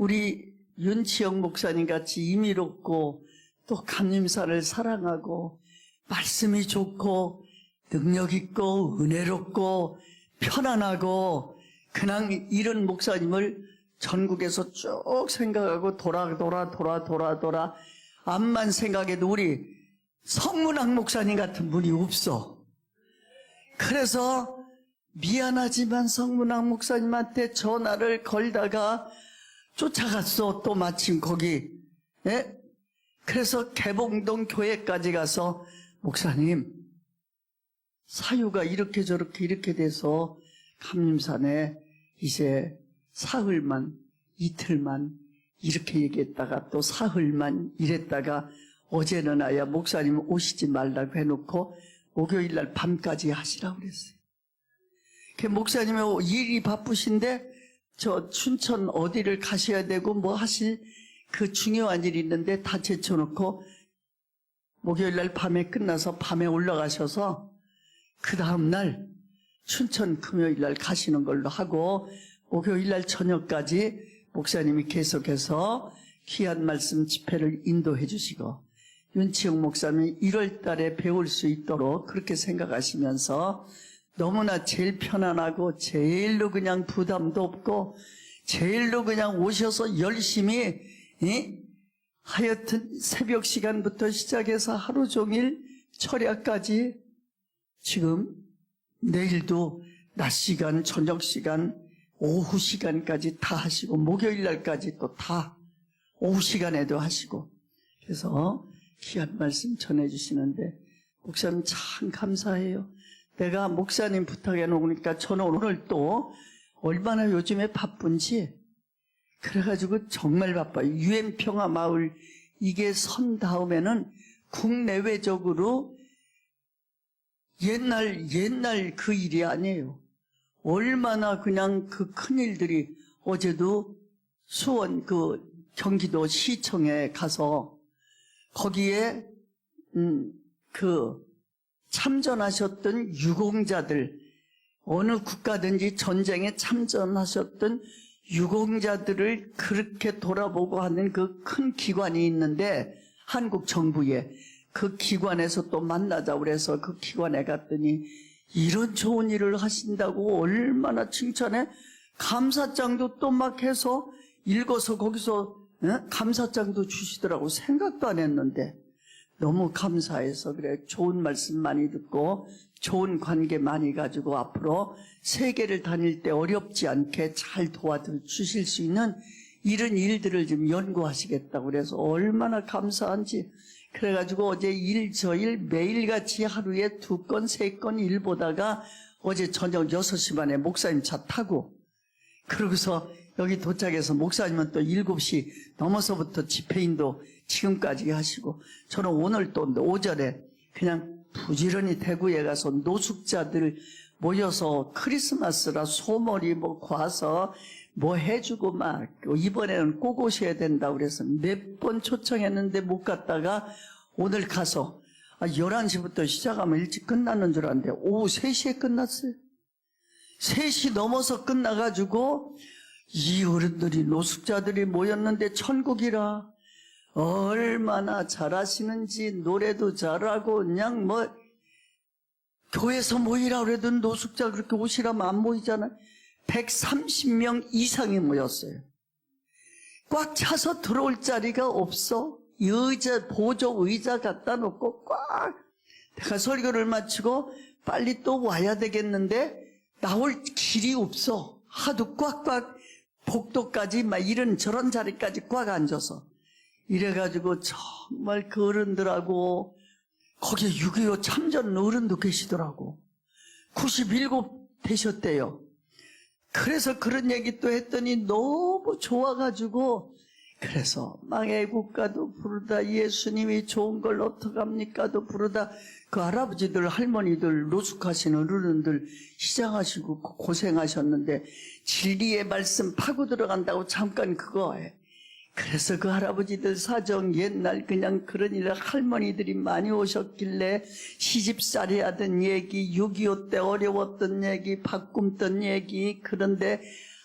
우리 윤치영 목사님 같이 임의롭고 또 감림사를 사랑하고 말씀이 좋고 능력 있고 은혜롭고 편안하고 그냥 이런 목사님을 전국에서 쭉 생각하고 돌아 암만 생각해도 우리 성문학 목사님 같은 분이 없어. 그래서 미안하지만 성문학 목사님한테 전화를 걸다가 쫓아갔어. 또 마침 거기. 예? 그래서 개봉동 교회까지 가서 목사님 사유가 이렇게 저렇게 이렇게 돼서 감림산에 이제 사흘만 이틀만 이렇게 얘기했다가 또 사흘만 이랬다가 어제는 아야 목사님 오시지 말라고 해놓고 목요일날 밤까지 하시라고 그랬어요. 그 목사님이 일이 바쁘신데 저 춘천 어디를 가셔야 되고 뭐 하실 그 중요한 일이 있는데 다 제쳐놓고 목요일날 밤에 끝나서 밤에 올라가셔서 그 다음날 춘천 금요일날 가시는 걸로 하고 목요일날 저녁까지 목사님이 계속해서 귀한 말씀 집회를 인도해 주시고 윤치영 목사님이 1월 달에 배울 수 있도록 그렇게 생각하시면서 너무나 제일 편안하고 제일로 그냥 부담도 없고 제일로 그냥 오셔서 열심히 하여튼 새벽 시간부터 시작해서 하루 종일 철야까지 지금 내일도 낮 시간, 저녁 시간, 오후 시간까지 다 하시고 목요일 날까지 또 다 오후 시간에도 하시고 그래서 귀한 말씀 전해주시는데 목사님 참 감사해요. 내가 목사님 부탁해 놓으니까 저는 오늘 또 얼마나 요즘에 바쁜지 그래가지고 정말 바빠요. UN 평화마을 이게 선 다음에는 국내외적으로 옛날 그 일이 아니에요. 얼마나 그냥 그 큰일들이 어제도 수원 그 경기도 시청에 가서 거기에 그 참전하셨던 유공자들 어느 국가든지 전쟁에 참전하셨던 유공자들을 그렇게 돌아보고 하는 그 큰 기관이 있는데 한국 정부에 그 기관에서 또 만나자고 그래서 그 기관에 갔더니 이런 좋은 일을 하신다고 얼마나 칭찬해. 감사장도 또 막 해서 읽어서 거기서 감사장도 주시더라고. 생각도 안 했는데 너무 감사해서 그래. 좋은 말씀 많이 듣고 좋은 관계 많이 가지고 앞으로 세계를 다닐 때 어렵지 않게 잘 도와주실 수 있는 이런 일들을 좀 연구하시겠다고 그래서 얼마나 감사한지. 그래가지고 어제 일 저일 매일같이 하루에 2건 3건 일 보다가 어제 저녁 6시 반에 목사님 차 타고 그러고서 여기 도착해서 목사님은 또 7시 넘어서부터 집회인도 지금까지 하시고 저는 오늘 또 오전에 그냥 부지런히 대구에 가서 노숙자들 모여서 크리스마스라 소머리 뭐 과서 뭐 해주고 막 이번에는 꼭 오셔야 된다고 그래서 몇 번 초청했는데 못 갔다가 오늘 가서 11시부터 시작하면 일찍 끝나는 줄 알았는데 오후 3시에 끝났어요. 3시 넘어서 끝나가지고 이 어른들이 노숙자들이 모였는데 천국이라 얼마나 잘하시는지 노래도 잘하고 그냥 뭐 교회에서 모이라 그래도 노숙자 그렇게 오시라면 안 모이잖아요. 130명 이상이 모였어요. 꽉 차서 들어올 자리가 없어. 의자, 보조 의자 갖다 놓고 꽉. 내가 설교를 마치고 빨리 또 와야 되겠는데 나올 길이 없어. 하도 꽉꽉 복도까지 막 이런 저런 자리까지 꽉 앉아서. 이래가지고 정말 그 어른들하고 거기에 6.25 참전 어른도 계시더라고. 97 되셨대요. 그래서 그런 얘기 또 했더니 너무 좋아가지고 그래서 막 애국가도 부르다 예수님이 좋은 걸 어떡합니까도 부르다 그 할아버지들 할머니들 노숙하시는 어른들 시장하시고 고생하셨는데 진리의 말씀 파고 들어간다고 잠깐 그거 해. 그래서 그 할아버지들 사정 옛날 그냥 그런 일 할머니들이 많이 오셨길래 시집살이 하던 얘기 6.25 때 어려웠던 얘기 밥 굶던 얘기 그런데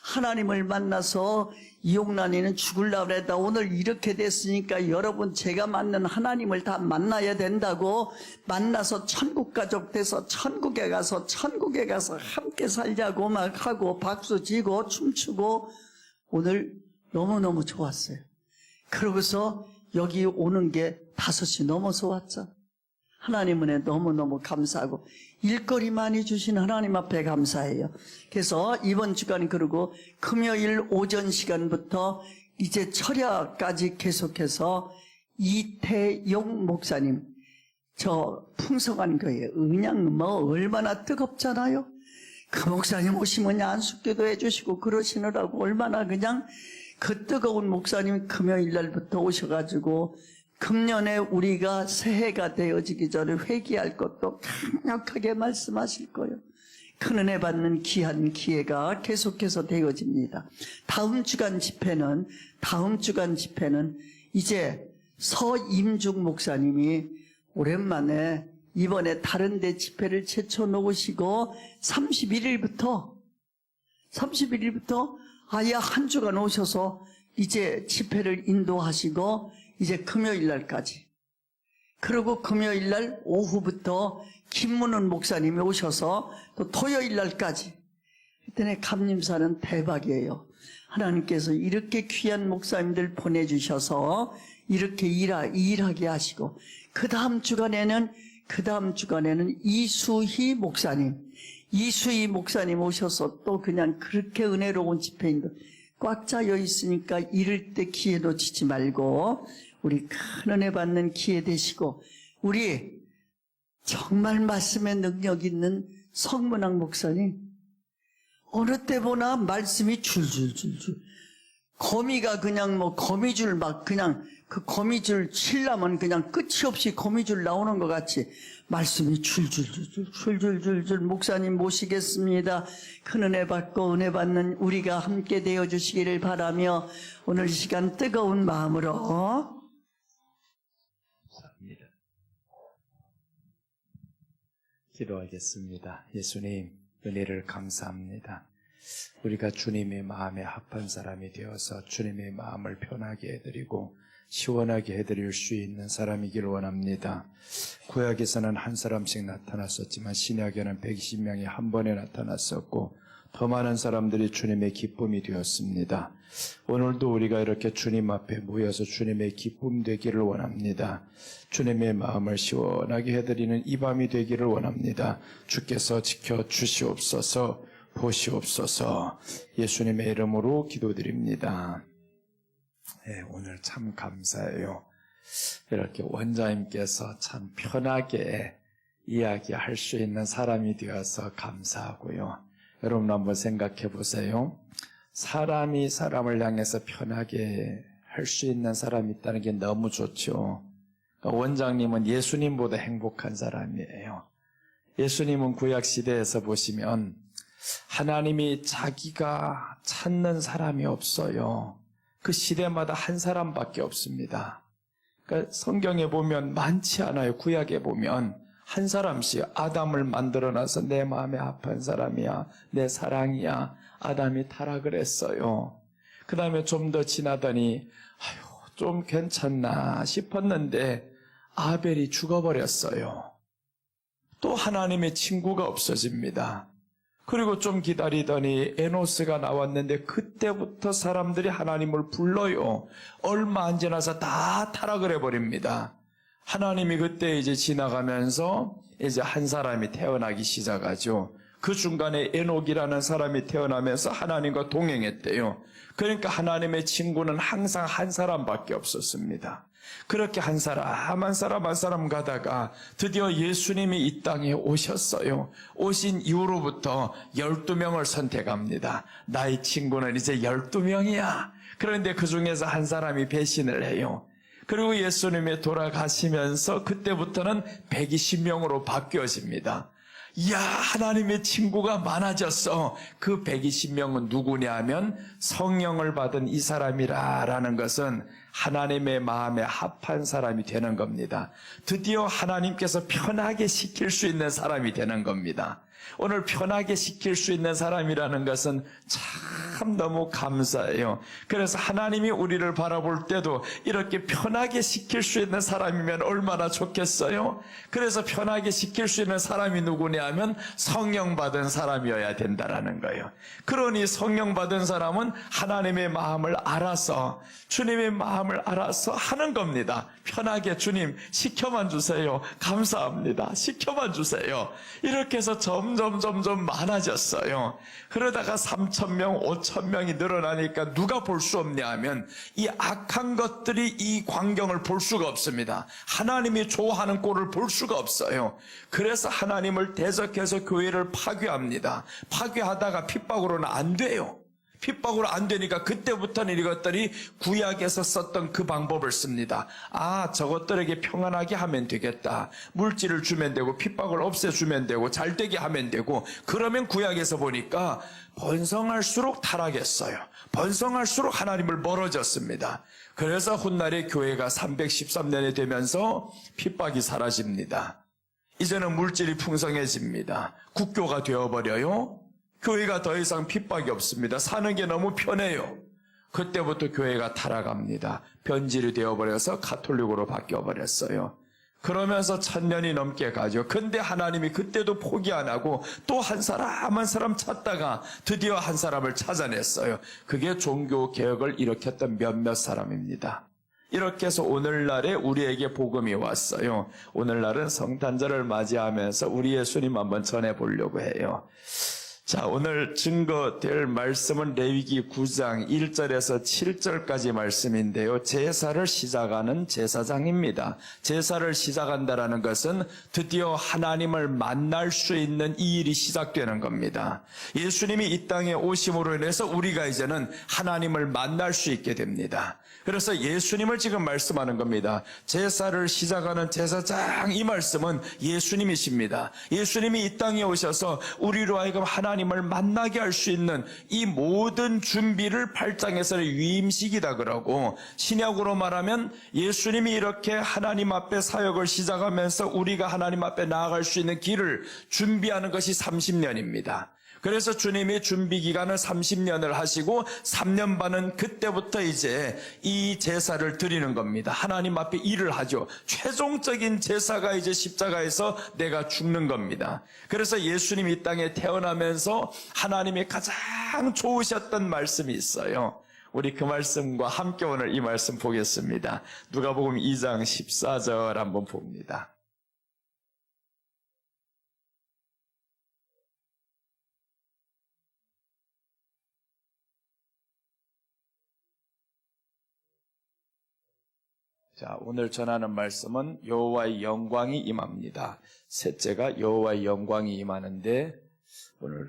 하나님을 만나서 이용란이는 죽으려고 그랬다. 오늘 이렇게 됐으니까 여러분 제가 만난 하나님을 다 만나야 된다고 만나서 천국 가족 돼서 천국에 가서 함께 살자고 막 하고 박수 치고 춤추고 오늘 너무너무 좋았어요. 그러고서 여기 오는 게 5시 넘어서 왔죠. 하나님 은혜 너무너무 감사하고 일거리 많이 주신 하나님 앞에 감사해요. 그래서 이번 주간 그리고 금요일 오전 시간부터 이제 철야까지 계속해서 이태용 목사님 저 풍성한 교회 그냥 뭐 얼마나 뜨겁잖아요. 그 목사님 오시면 안숙교도 해주시고 그러시느라고 얼마나 그냥 그 뜨거운 목사님 금요일 날부터 오셔가지고 금년에 우리가 새해가 되어지기 전에 회개할 것도 강력하게 말씀하실 거예요. 큰 은혜 받는 귀한 기회가 계속해서 되어집니다. 다음 주간 집회는 이제 서임중 목사님이 오랜만에 이번에 다른 데 집회를 제쳐놓으시고 31일부터 아예 한 주간 오셔서 이제 집회를 인도하시고 이제 금요일 날까지. 그리고 금요일 날 오후부터 김문은 목사님이 오셔서 또 토요일 날까지. 그때는 감림사는 대박이에요. 하나님께서 이렇게 귀한 목사님들 보내주셔서 이렇게 일하게 하시고 그 다음 주간에는 이수희 목사님 오셔서 또 그냥 그렇게 은혜로운 집회인데 꽉 짜여 있으니까 이럴 때 기회 놓치지 말고 우리 큰 은혜 받는 기회 되시고 우리 정말 말씀에 능력 있는 성문학 목사님 어느 때 보나 말씀이 줄줄줄줄 거미가 그냥 뭐 거미줄 막 그냥 그 거미줄 치려면 그냥 끝이 없이 거미줄 나오는 것 같이 말씀이 줄줄줄 목사님 모시겠습니다. 큰 은혜 받고 은혜 받는 우리가 함께 되어 주시기를 바라며 오늘 시간 뜨거운 마음으로 감사합니다. 기도하겠습니다. 예수님 은혜를 감사합니다. 우리가 주님의 마음에 합한 사람이 되어서 주님의 마음을 편하게 해드리고 시원하게 해드릴 수 있는 사람이기를 원합니다. 구약에서는 한 사람씩 나타났었지만 신약에는 120명이 한 번에 나타났었고 더 많은 사람들이 주님의 기쁨이 되었습니다. 오늘도 우리가 이렇게 주님 앞에 모여서 주님의 기쁨 되기를 원합니다. 주님의 마음을 시원하게 해드리는 이 밤이 되기를 원합니다. 주께서 지켜주시옵소서, 보시옵소서. 예수님의 이름으로 기도드립니다. 네, 오늘 참 감사해요. 이렇게 원장님께서 참 편하게 이야기할 수 있는 사람이 되어서 감사하고요. 여러분 한번 생각해 보세요. 사람이 사람을 향해서 편하게 할 수 있는 사람이 있다는 게 너무 좋죠. 그러니까 원장님은 예수님보다 행복한 사람이에요. 예수님은 구약시대에서 보시면 하나님이 자기가 찾는 사람이 없어요. 그 시대마다 한 사람밖에 없습니다. 그러니까 성경에 보면 많지 않아요. 구약에 보면 한 사람씩 아담을 만들어놔서 내 마음에 합한 사람이야, 내 사랑이야. 아담이 타락을 했어요. 그 다음에 좀 더 지나더니 좀 괜찮나 싶었는데 아벨이 죽어버렸어요. 또 하나님의 친구가 없어집니다. 그리고 좀 기다리더니 에노스가 나왔는데 그때부터 사람들이 하나님을 불러요. 얼마 안 지나서 다 타락을 해버립니다. 하나님이 그때 이제 지나가면서 이제 한 사람이 태어나기 시작하죠. 그 중간에 에녹이라는 사람이 태어나면서 하나님과 동행했대요. 그러니까 하나님의 친구는 항상 한 사람밖에 없었습니다. 그렇게 한 사람 가다가 드디어 예수님이 이 땅에 오셨어요. 오신 이후로부터 12명을 선택합니다. 나의 친구는 이제 12명이야. 그런데 그 중에서 한 사람이 배신을 해요. 그리고 예수님이 돌아가시면서 그때부터는 120명으로 바뀌어집니다. 이야, 하나님의 친구가 많아졌어. 그 120명은 누구냐 하면 성령을 받은 이 사람이라는 것은 하나님의 마음에 합한 사람이 되는 겁니다. 드디어 하나님께서 편하게 시킬 수 있는 사람이 되는 겁니다. 오늘 편하게 시킬 수 있는 사람이라는 것은 참 너무 감사해요. 그래서 하나님이 우리를 바라볼 때도 이렇게 편하게 시킬 수 있는 사람이면 얼마나 좋겠어요? 그래서 편하게 시킬 수 있는 사람이 누구냐 하면 성령 받은 사람이어야 된다라는 거예요. 그러니 성령 받은 사람은 하나님의 마음을 알아서, 주님의 마음을 알아서 하는 겁니다. 편하게 주님 시켜만 주세요. 감사합니다. 시켜만 주세요. 이렇게 해서 점점 많아졌어요. 그러다가 3,000명, 5,000명이 늘어나니까 누가 볼 수 없냐 하면 이 악한 것들이 이 광경을 볼 수가 없습니다. 하나님이 좋아하는 꼴을 볼 수가 없어요. 그래서 하나님을 대적해서 교회를 파괴합니다. 파괴하다가 핍박으로는 안 돼요. 핍박으로 안 되니까 그때부터는 이것들이 구약에서 썼던 그 방법을 씁니다. 아, 저것들에게 평안하게 하면 되겠다. 물질을 주면 되고 핍박을 없애주면 되고 잘되게 하면 되고, 그러면 구약에서 보니까 번성할수록 타락했어요. 번성할수록 하나님을 멀어졌습니다. 그래서 훗날에 교회가 313년이 되면서 핍박이 사라집니다. 이제는 물질이 풍성해집니다. 국교가 되어버려요. 교회가 더 이상 핍박이 없습니다. 사는 게 너무 편해요. 그때부터 교회가 타락합니다. 변질이 되어버려서 가톨릭으로 바뀌어버렸어요. 그러면서 1000년이 넘게 가죠. 근데 하나님이 그때도 포기 안 하고 또 한 사람 한 사람 찾다가 드디어 한 사람을 찾아냈어요. 그게 종교개혁을 일으켰던 몇몇 사람입니다. 이렇게 해서 오늘날에 우리에게 복음이 왔어요. 오늘날은 성탄절을 맞이하면서 우리 예수님 한번 전해보려고 해요. 자, 오늘 증거될 말씀은 레위기 9장 1절에서 7절까지 말씀인데요. 제사를 시작하는 제사장입니다. 제사를 시작한다라는 것은 드디어 하나님을 만날 수 있는 이 일이 시작되는 겁니다. 예수님이 이 땅에 오심으로 인해서 우리가 이제는 하나님을 만날 수 있게 됩니다. 그래서 예수님을 지금 말씀하는 겁니다. 제사를 시작하는 제사장, 이 말씀은 예수님이십니다. 예수님이 이 땅에 오셔서 우리로 하여금 하나님을 만나게 할 수 있는 이 모든 준비를 8장에서는 위임식이다 그러고, 신약으로 말하면 예수님이 이렇게 하나님 앞에 사역을 시작하면서 우리가 하나님 앞에 나아갈 수 있는 길을 준비하는 것이 30년입니다. 그래서 주님이 준비 기간을 30년을 하시고 3년 반은 그때부터 이제 이 제사를 드리는 겁니다. 하나님 앞에 일을 하죠. 최종적인 제사가 이제 십자가에서 내가 죽는 겁니다. 그래서 예수님이 이 땅에 태어나면서 하나님이 가장 좋으셨던 말씀이 있어요. 우리 그 말씀과 함께 오늘 이 말씀 보겠습니다. 누가복음 2장 14절 한번 봅니다. 자, 오늘 전하는 말씀은 여호와의 영광이 임합니다. 셋째가 여호와의 영광이 임하는데, 오늘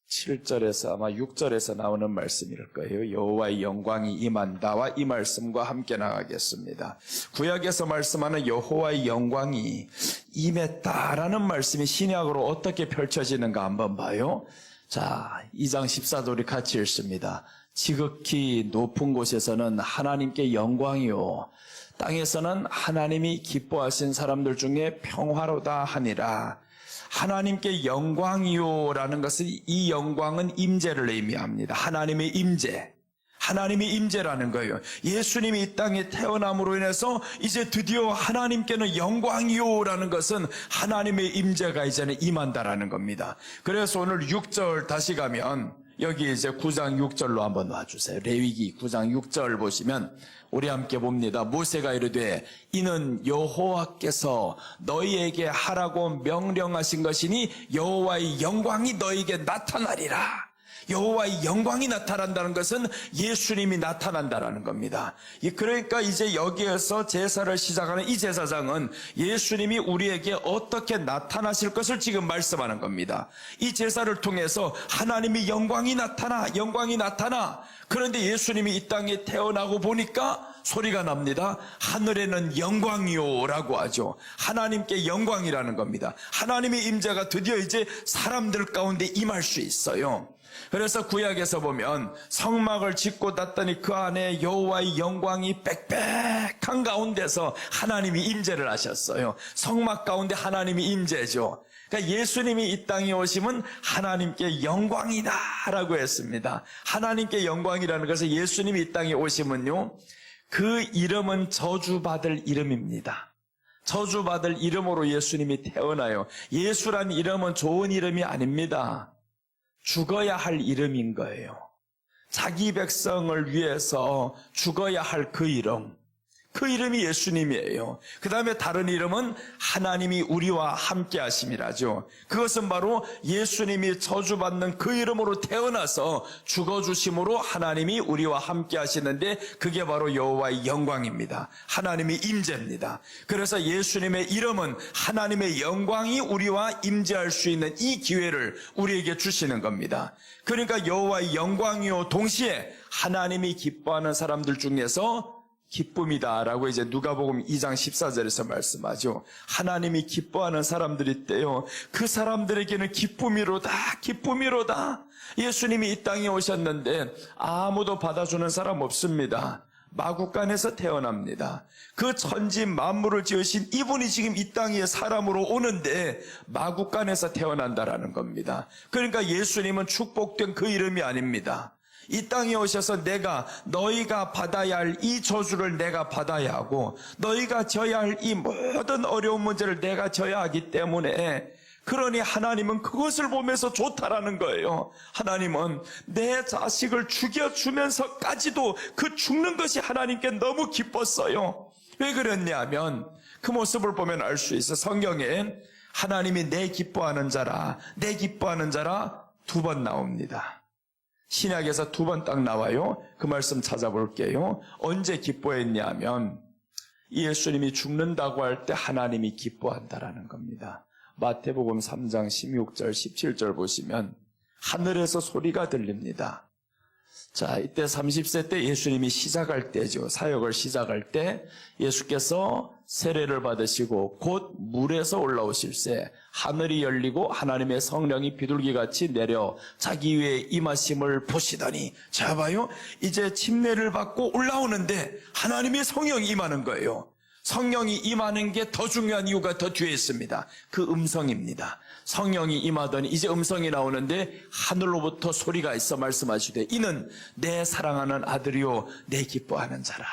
7절에서 아마 6절에서 나오는 말씀일 거예요. 여호와의 영광이 임한다와 이 말씀과 함께 나가겠습니다. 구약에서 말씀하는 여호와의 영광이 임했다라는 말씀이 신약으로 어떻게 펼쳐지는가 한번 봐요. 자, 2장 14절이 같이 읽습니다. 지극히 높은 곳에서는 하나님께 영광이요, 땅에서는 하나님이 기뻐하신 사람들 중에 평화로다 하니라. 하나님께 영광이요라는 것은, 이 영광은 임재를 의미합니다. 하나님의 임재, 하나님의 임재라는 거예요. 예수님이 이 땅에 태어남으로 인해서 이제 드디어 하나님께는 영광이요라는 것은 하나님의 임재가 이제는 임한다라는 겁니다. 그래서 오늘 6절 다시 가면 여기 이제 9장 6절로 한번 놔주세요. 레위기 9장 6절 보시면 우리 함께 봅니다. 모세가 이르되 이는 여호와께서 너희에게 하라고 명령하신 것이니 여호와의 영광이 너희에게 나타나리라. 여호와의 영광이 나타난다는 것은 예수님이 나타난다라는 겁니다. 그러니까 이제 여기에서 제사를 시작하는 이 제사장은 예수님이 우리에게 어떻게 나타나실 것을 지금 말씀하는 겁니다. 이 제사를 통해서 하나님이 영광이 나타나. 그런데 예수님이 이 땅에 태어나고 보니까 소리가 납니다. 하늘에는 영광이요라고 하죠. 하나님께 영광이라는 겁니다. 하나님의 임재가 드디어 이제 사람들 가운데 임할 수 있어요. 그래서 구약에서 보면 성막을 짓고 닫더니 그 안에 여호와의 영광이 빽빽한 가운데서 하나님이 임재를 하셨어요. 성막 가운데 하나님이 임재죠. 그러니까 예수님이 이 땅에 오심은 하나님께 영광이다라고 했습니다. 하나님께 영광이라는 것은 예수님이 이 땅에 오심은요, 그 이름은 저주받을 이름입니다. 저주받을 이름으로 예수님이 태어나요. 예수란 이름은 좋은 이름이 아닙니다. 죽어야 할 이름인 거예요. 자기 백성을 위해서 죽어야 할 그 이름. 그 이름이 예수님이에요. 그 다음에 다른 이름은 하나님이 우리와 함께 하심이라죠. 그것은 바로 예수님이 저주받는 그 이름으로 태어나서 죽어주심으로 하나님이 우리와 함께 하시는데, 그게 바로 여호와의 영광입니다. 하나님의 임재입니다. 그래서 예수님의 이름은 하나님의 영광이 우리와 임재할 수 있는 이 기회를 우리에게 주시는 겁니다. 그러니까 여호와의 영광이요 동시에 하나님이 기뻐하는 사람들 중에서 기쁨이다라고 이제 누가복음 2장 14절에서 말씀하죠. 하나님이 기뻐하는 사람들이 있대요. 그 사람들에게는 기쁨이로다, 기쁨이로다. 예수님이 이 땅에 오셨는데 아무도 받아주는 사람 없습니다. 마구간에서 태어납니다. 그 천지 만물을 지으신 이분이 지금 이 땅에 사람으로 오는데 마구간에서 태어난다라는 겁니다. 그러니까 예수님은 축복된 그 이름이 아닙니다. 이 땅에 오셔서 너희가 받아야 할 이 저주를 내가 받아야 하고, 너희가 져야 할 이 모든 어려운 문제를 내가 져야 하기 때문에, 그러니 하나님은 그것을 보면서 좋다라는 거예요. 하나님은 내 자식을 죽여주면서까지도 그 죽는 것이 하나님께 너무 기뻤어요. 왜 그랬냐면 그 모습을 보면 알 수 있어. 성경에 하나님이 내 기뻐하는 자라, 내 기뻐하는 자라 2번 나옵니다. 신약에서 2번 딱 나와요. 그 말씀 찾아볼게요. 언제 기뻐했냐면 예수님이 죽는다고 할 때 하나님이 기뻐한다라는 겁니다. 마태복음 3장 16절 17절 보시면 하늘에서 소리가 들립니다. 자, 이때 30세 때 예수님이 시작할 때죠. 사역을 시작할 때 예수께서 세례를 받으시고 곧 물에서 올라오실새 하늘이 열리고 하나님의 성령이 비둘기같이 내려 자기 위에 임하심을 보시더니, 자 봐요, 이제 침례를 받고 올라오는데 하나님의 성령이 임하는 거예요. 성령이 임하는 게 더 중요한 이유가 더 뒤에 있습니다. 그 음성입니다. 성령이 임하더니 이제 음성이 나오는데 하늘로부터 소리가 있어 말씀하시되, 이는 내 사랑하는 아들이요 내 기뻐하는 자라.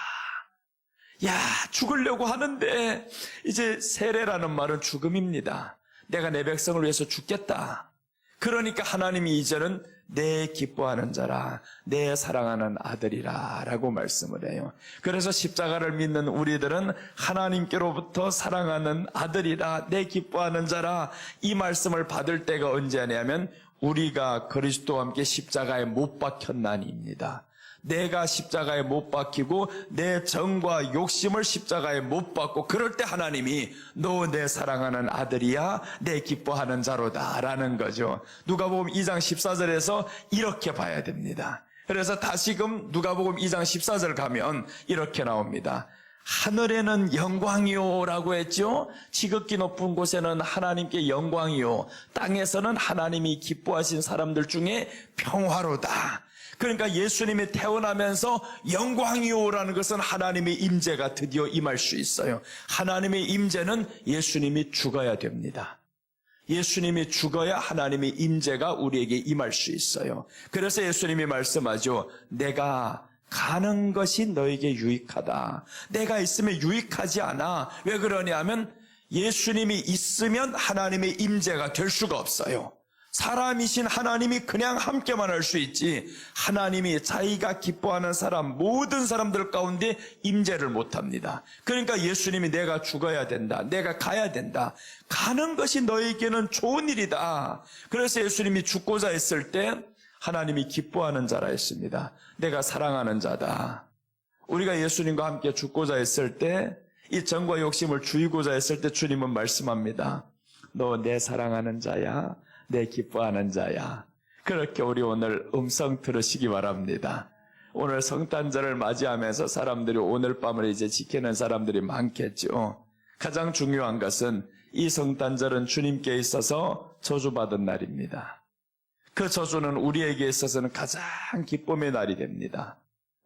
야, 죽으려고 하는데, 이제 세례라는 말은 죽음입니다. 내가 내 백성을 위해서 죽겠다. 그러니까 하나님이 이제는 내 기뻐하는 자라, 내 사랑하는 아들이라 라고 말씀을 해요. 그래서 십자가를 믿는 우리들은 하나님께로부터 사랑하는 아들이라, 내 기뻐하는 자라, 이 말씀을 받을 때가 언제냐면 우리가 그리스도와 함께 십자가에 못 박혔나니입니다. 내가 십자가에 못 박히고 내 정과 욕심을 십자가에 못 박고, 그럴 때 하나님이 너 내 사랑하는 아들이야, 내 기뻐하는 자로다 라는 거죠. 누가복음 2장 14절에서 이렇게 봐야 됩니다. 그래서 다시금 누가복음 2장 14절 가면 이렇게 나옵니다. 하늘에는 영광이요 라고 했죠. 지극히 높은 곳에는 하나님께 영광이요, 땅에서는 하나님이 기뻐하신 사람들 중에 평화로다. 그러니까 예수님이 태어나면서 영광이요라는 것은 하나님의 임재가 드디어 임할 수 있어요. 하나님의 임재는 예수님이 죽어야 됩니다. 예수님이 죽어야 하나님의 임재가 우리에게 임할 수 있어요. 그래서 예수님이 말씀하죠. 내가 가는 것이 너에게 유익하다. 내가 있으면 유익하지 않아. 왜 그러냐면 예수님이 있으면 하나님의 임재가 될 수가 없어요. 사람이신 하나님이 그냥 함께만 할 수 있지, 하나님이 자기가 기뻐하는 사람, 모든 사람들 가운데 임재를 못합니다. 그러니까 예수님이 내가 죽어야 된다, 내가 가야 된다, 가는 것이 너에게는 좋은 일이다. 그래서 예수님이 죽고자 했을 때 하나님이 기뻐하는 자라 했습니다. 내가 사랑하는 자다. 우리가 예수님과 함께 죽고자 했을 때, 이 정과 욕심을 죽이고자 했을 때 주님은 말씀합니다. 너 내 사랑하는 자야, 내 기뻐하는 자야. 그렇게 우리 오늘 음성 들으시기 바랍니다. 오늘 성탄절을 맞이하면서 사람들이 오늘 밤을 이제 지키는 사람들이 많겠죠. 가장 중요한 것은 이 성탄절은 주님께 있어서 저주받은 날입니다. 그 저주는 우리에게 있어서는 가장 기쁨의 날이 됩니다.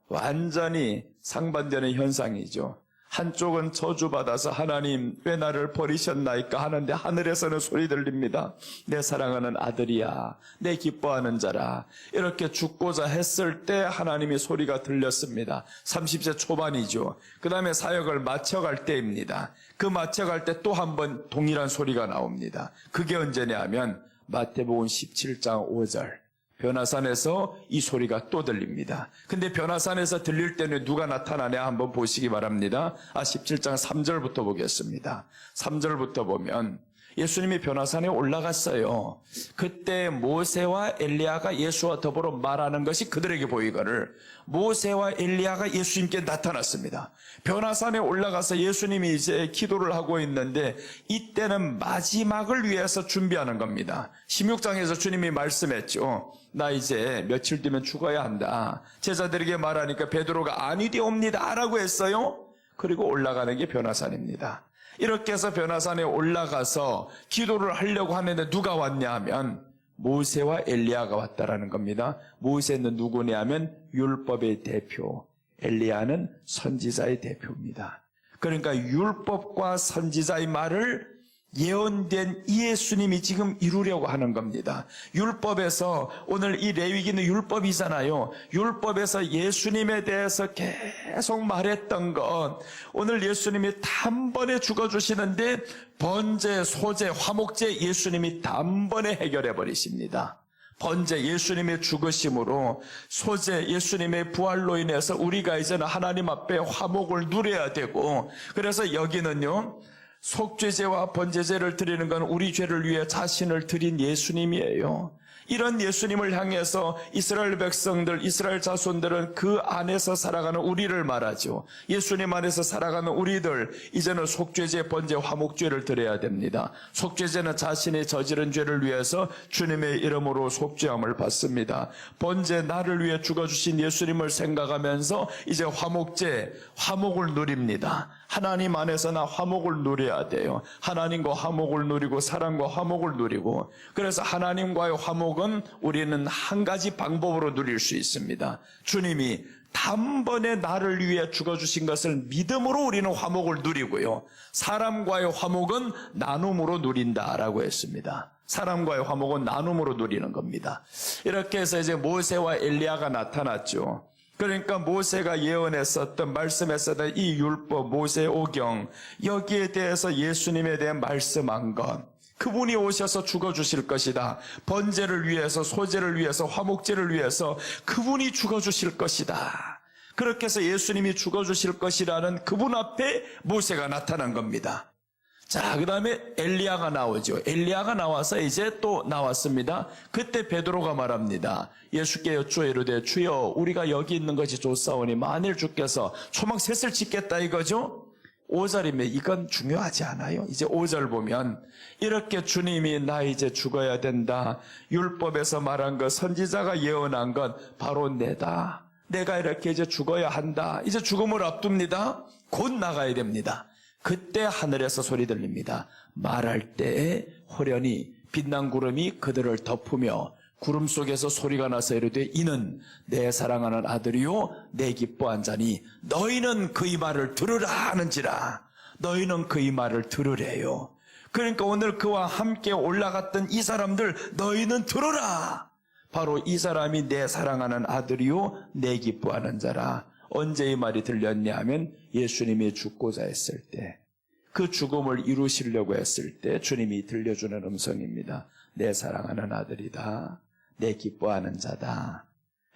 완전히 상반되는 현상이죠. 한쪽은 저주받아서 하나님 왜 나를 버리셨나이까 하는데 하늘에서는 소리 들립니다. 내 사랑하는 아들이야, 내 기뻐하는 자라. 이렇게 죽고자 했을 때 하나님의 소리가 들렸습니다. 30세 초반이죠. 그 다음에 사역을 마쳐갈 때입니다. 그 마쳐갈 때 또 한 번 동일한 소리가 나옵니다. 그게 언제냐 하면 마태복음 17장 5절 변화산에서 이 소리가 또 들립니다. 근데 변화산에서 들릴 때는 누가 나타나냐 한번 보시기 바랍니다. 17장 3절부터 보겠습니다. 3절부터 보면 예수님이 변화산에 올라갔어요. 그때 모세와 엘리야가 예수와 더불어 말하는 것이 그들에게 보이거늘 모세와 엘리야가 예수님께 나타났습니다. 변화산에 올라가서 예수님이 이제 기도를 하고 있는데 이때는 마지막을 위해서 준비하는 겁니다. 16장에서 주님이 말씀했죠. 나 이제 며칠 뒤면 죽어야 한다. 제자들에게 말하니까 베드로가 아니되옵니다 라고 했어요. 그리고 올라가는 게 변화산입니다. 이렇게 해서 변화산에 올라가서 기도를 하려고 하는데 누가 왔냐 하면 모세와 엘리야가 왔다라는 겁니다. 모세는 누구냐 하면 율법의 대표, 엘리야는 선지자의 대표입니다. 그러니까 율법과 선지자의 말을 예언된 이 예수님이 지금 이루려고 하는 겁니다. 율법에서 오늘 이 레위기는 율법이잖아요. 율법에서 예수님에 대해서 계속 말했던 것, 오늘 예수님이 단번에 죽어주시는데 번제, 소제, 화목제 예수님이 단번에 해결해 버리십니다. 번제 예수님의 죽으심으로, 소제 예수님의 부활로 인해서 우리가 이제는 하나님 앞에 화목을 누려야 되고, 그래서 여기는요 속죄제와 번제제를 드리는 건 우리 죄를 위해 자신을 드린 예수님이에요. 이런 예수님을 향해서 이스라엘 백성들, 이스라엘 자손들은 그 안에서 살아가는 우리를 말하죠. 예수님 안에서 살아가는 우리들, 이제는 속죄제, 번제, 화목죄를 드려야 됩니다. 속죄제는 자신이 저지른 죄를 위해서 주님의 이름으로 속죄함을 받습니다. 번제, 나를 위해 죽어주신 예수님을 생각하면서 이제 화목제, 화목을 누립니다. 하나님 안에서 나 화목을 누려야 돼요. 하나님과 화목을 누리고 사랑과 화목을 누리고, 그래서 하나님과의 화목은 우리는 한 가지 방법으로 누릴 수 있습니다. 주님이 단번에 나를 위해 죽어주신 것을 믿음으로 우리는 화목을 누리고요, 사람과의 화목은 나눔으로 누린다라고 했습니다. 사람과의 화목은 나눔으로 누리는 겁니다. 이렇게 해서 이제 모세와 엘리야가 나타났죠. 그러니까 모세가 예언했었던, 말씀했었던 이 율법, 모세 오경, 여기에 대해서 예수님에 대해 말씀한 것, 그분이 오셔서 죽어주실 것이다. 번제를 위해서, 소제를 위해서, 화목제를 위해서 그분이 죽어주실 것이다. 그렇게 해서 예수님이 죽어주실 것이라는 그분 앞에 모세가 나타난 겁니다. 자, 그 다음에 엘리야가 나오죠. 엘리야가 나와서 이제 또 나왔습니다. 그때 베드로가 말합니다. 예수께 여쭈어 이르되 주여 우리가 여기 있는 것이 좋사오니 만일 주께서 초막 셋을 짓겠다 이거죠. 5절이면 이건 중요하지 않아요. 이제 5절 보면 이렇게 주님이 나 이제 죽어야 된다. 율법에서 말한 것, 선지자가 예언한 것 바로 내다. 내가 이렇게 이제 죽어야 한다. 이제 죽음을 앞둡니다. 곧 나가야 됩니다. 그때 하늘에서 소리 들립니다. 말할 때에 호련히 빛난 구름이 그들을 덮으며 구름 속에서 소리가 나서 이르되 이는 내 사랑하는 아들이요 내 기뻐한 자니 너희는 그의 말을 들으라 하는지라. 너희는 그의 말을 들으래요. 그러니까 오늘 그와 함께 올라갔던 이 사람들, 너희는 들으라. 바로 이 사람이 내 사랑하는 아들이요 내 기뻐하는 자라. 언제 이 말이 들렸냐 하면 예수님이 죽고자 했을 때, 그 죽음을 이루시려고 했을 때 주님이 들려주는 음성입니다. 내 사랑하는 아들이다. 내 기뻐하는 자다.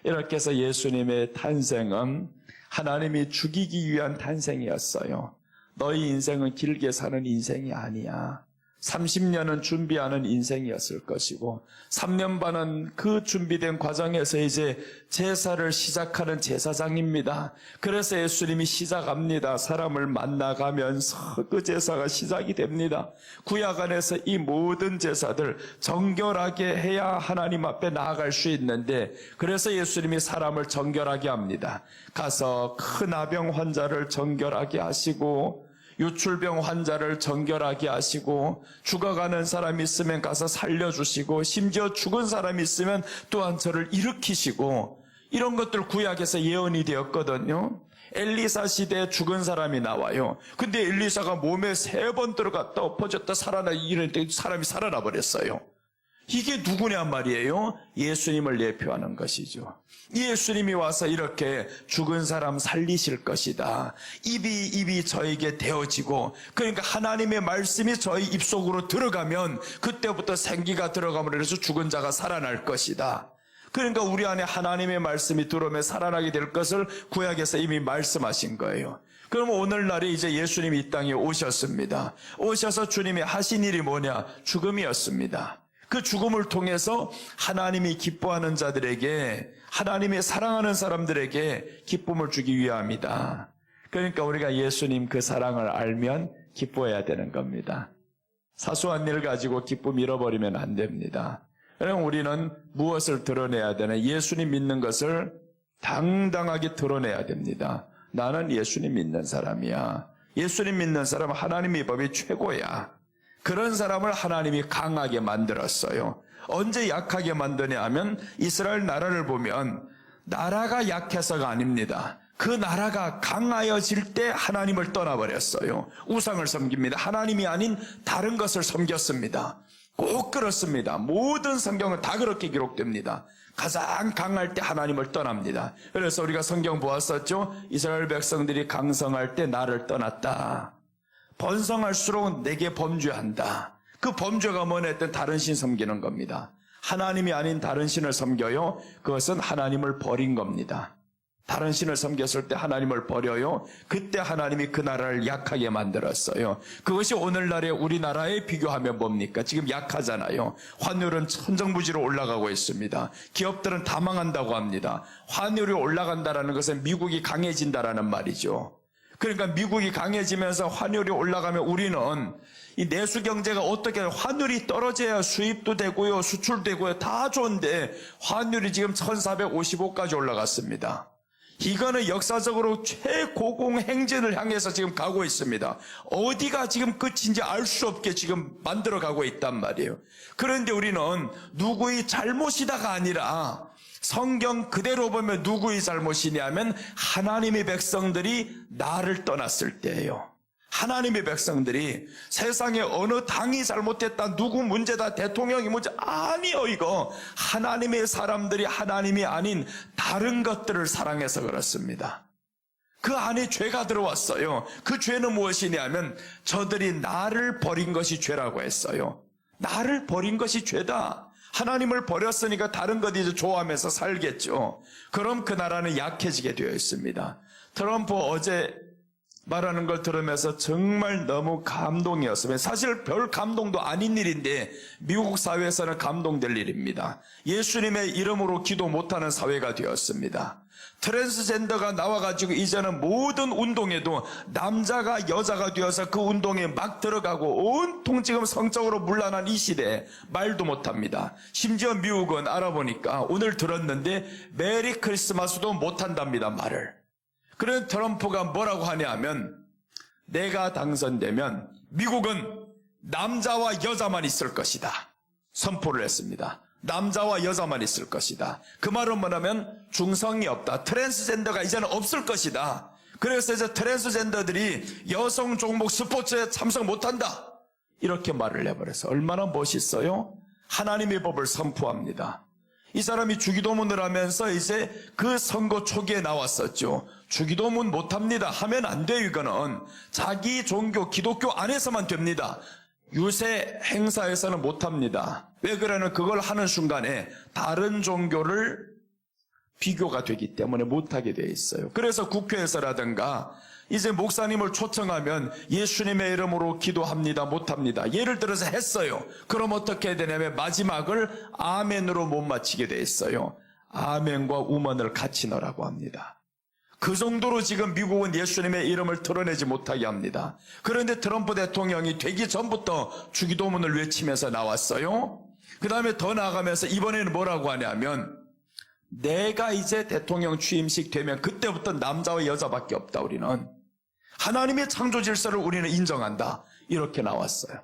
이렇게 해서 예수님의 탄생은 하나님이 죽이기 위한 탄생이었어요. 너희 인생은 길게 사는 인생이 아니야. 30년은 준비하는 인생이었을 것이고 3년 반은 그 준비된 과정에서 이제 제사를 시작하는 제사장입니다. 그래서 예수님이 시작합니다. 사람을 만나가면서 그 제사가 시작이 됩니다. 구약 안에서 이 모든 제사들 정결하게 해야 하나님 앞에 나아갈 수 있는데, 그래서 예수님이 사람을 정결하게 합니다. 가서 큰 아병 환자를 정결하게 하시고 유출병 환자를 정결하게 하시고, 죽어가는 사람이 있으면 가서 살려주시고, 심지어 죽은 사람이 있으면 또한 저를 일으키시고, 이런 것들 구약에서 예언이 되었거든요. 엘리사 시대에 죽은 사람이 나와요. 근데 엘리사가 몸에 3번 들어갔다 엎어졌다 살아나 이럴 때 사람이 살아나 버렸어요. 이게 누구냐 말이에요? 예수님을 예표하는 것이죠. 예수님이 와서 이렇게 죽은 사람 살리실 것이다. 입이 저에게 되어지고, 그러니까 하나님의 말씀이 저희 입속으로 들어가면 그때부터 생기가 들어가므로 해서 죽은 자가 살아날 것이다. 그러니까 우리 안에 하나님의 말씀이 들어오면 살아나게 될 것을 구약에서 이미 말씀하신 거예요. 그러면 오늘날에 이제 예수님이 이 땅에 오셨습니다. 오셔서 주님이 하신 일이 뭐냐? 죽음이었습니다. 그 죽음을 통해서 하나님이 기뻐하는 자들에게, 하나님의 사랑하는 사람들에게 기쁨을 주기 위함이다. 그러니까 우리가 예수님 그 사랑을 알면 기뻐해야 되는 겁니다. 사소한 일 가지고 기쁨 잃어버리면 안 됩니다. 그럼 우리는 무엇을 드러내야 되나? 예수님 믿는 것을 당당하게 드러내야 됩니다. 나는 예수님 믿는 사람이야. 예수님 믿는 사람은 하나님의 법이 최고야. 그런 사람을 하나님이 강하게 만들었어요. 언제 약하게 만드냐 하면 이스라엘 나라를 보면 나라가 약해서가 아닙니다. 그 나라가 강하여질 때 하나님을 떠나버렸어요. 우상을 섬깁니다. 하나님이 아닌 다른 것을 섬겼습니다. 꼭 그렇습니다. 모든 성경은 다 그렇게 기록됩니다. 가장 강할 때 하나님을 떠납니다. 그래서 우리가 성경 보았었죠. 이스라엘 백성들이 강성할 때 나를 떠났다. 번성할수록 내게 범죄한다. 그 범죄가 뭐냐 했더니 다른 신 섬기는 겁니다. 하나님이 아닌 다른 신을 섬겨요. 그것은 하나님을 버린 겁니다. 다른 신을 섬겼을 때 하나님을 버려요. 그때 하나님이 그 나라를 약하게 만들었어요. 그것이 오늘날의 우리나라에 비교하면 뭡니까? 지금 약하잖아요. 환율은 천정부지로 올라가고 있습니다. 기업들은 다 망한다고 합니다. 환율이 올라간다는 것은 미국이 강해진다라는 말이죠. 그러니까 미국이 강해지면서 환율이 올라가면 우리는 이 내수 경제가 어떻게 환율이 떨어져야 수입도 되고요, 수출되고요, 다 좋은데 환율이 지금 1455까지 올라갔습니다. 이거는 역사적으로 최고공 행진을 향해서 지금 가고 있습니다. 어디가 지금 끝인지 알 수 없게 지금 만들어가고 있단 말이에요. 그런데 우리는 누구의 잘못이다가 아니라 성경 그대로 보면 누구의 잘못이냐면 하나님의 백성들이 나를 떠났을 때예요. 하나님의 백성들이 세상에 어느 당이 잘못했다, 누구 문제다, 대통령이 문제, 아니요. 이거 하나님의 사람들이 하나님이 아닌 다른 것들을 사랑해서 그렇습니다. 그 안에 죄가 들어왔어요. 그 죄는 무엇이냐면 저들이 나를 버린 것이 죄라고 했어요. 나를 버린 것이 죄다. 하나님을 버렸으니까 다른 것 이제 좋아하면서 살겠죠. 그럼 그 나라는 약해지게 되어 있습니다. 트럼프 어제 말하는 걸 들으면서 정말 너무 감동이었습니다. 사실 별 감동도 아닌 일인데 미국 사회에서는 감동될 일입니다. 예수님의 이름으로 기도 못하는 사회가 되었습니다. 트랜스젠더가 나와가지고 이제는 모든 운동에도 남자가 여자가 되어서 그 운동에 막 들어가고 온통 지금 성적으로 문란한 이 시대에 말도 못합니다. 심지어 미국은 알아보니까 오늘 들었는데 메리 크리스마스도 못한답니다, 말을. 그래서 트럼프가 뭐라고 하냐면 내가 당선되면 미국은 남자와 여자만 있을 것이다. 선포를 했습니다. 남자와 여자만 있을 것이다. 그 말은 뭐냐면 중성이 없다. 트랜스젠더가 이제는 없을 것이다. 그래서 이제 트랜스젠더들이 여성 종목 스포츠에 참석 못한다. 이렇게 말을 해버려서 얼마나 멋있어요? 하나님의 법을 선포합니다. 이 사람이 주기도문을 하면서 이제 그 선거 초기에 나왔었죠. 주기도문 못합니다. 하면 안 돼요. 이거는 자기 종교 기독교 안에서만 됩니다. 유세 행사에서는 못합니다. 왜 그러냐면 그걸 하는 순간에 다른 종교를 비교가 되기 때문에 못하게 돼 있어요. 그래서 국회에서라든가 이제 목사님을 초청하면 예수님의 이름으로 기도합니다. 못합니다. 예를 들어서 했어요. 그럼 어떻게 해야 되냐면 마지막을 아멘으로 못 마치게 돼 있어요. 아멘과 우먼을 같이 넣으라고 합니다. 그 정도로 지금 미국은 예수님의 이름을 드러내지 못하게 합니다. 그런데 트럼프 대통령이 되기 전부터 주기도문을 외치면서 나왔어요. 그 다음에 더 나아가면서 이번에는 뭐라고 하냐면 내가 이제 대통령 취임식 되면 그때부터 남자와 여자밖에 없다. 우리는 하나님의 창조 질서를 우리는 인정한다. 이렇게 나왔어요.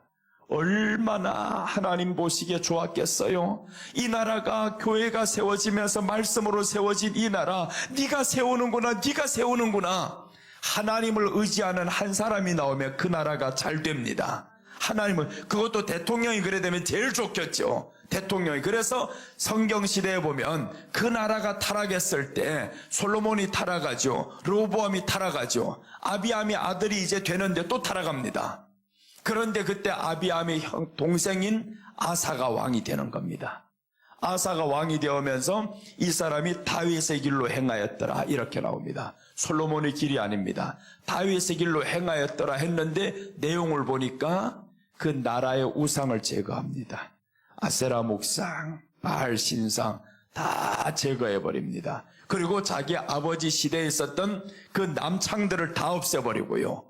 얼마나 하나님 보시기에 좋았겠어요. 이 나라가 교회가 세워지면서 말씀으로 세워진 이 나라, 네가 세우는구나, 네가 세우는구나. 하나님을 의지하는 한 사람이 나오면 그 나라가 잘 됩니다. 하나님을, 그것도 대통령이 그래 되면 제일 좋겠죠. 대통령이. 그래서 성경시대에 보면 그 나라가 타락했을 때 솔로몬이 타락하죠. 르호보암이 타락하죠. 아비암이 아들이 이제 되는데 또 타락합니다. 그런데 그때 아비암의 동생인 아사가 왕이 되는 겁니다. 아사가 왕이 되면서 이 사람이 다윗의 길로 행하였더라 이렇게 나옵니다. 솔로몬의 길이 아닙니다. 다윗의 길로 행하였더라 했는데 내용을 보니까 그 나라의 우상을 제거합니다. 아세라 목상, 바알 신상 다 제거해버립니다. 그리고 자기 아버지 시대에 있었던 그 남창들을 다 없애버리고요.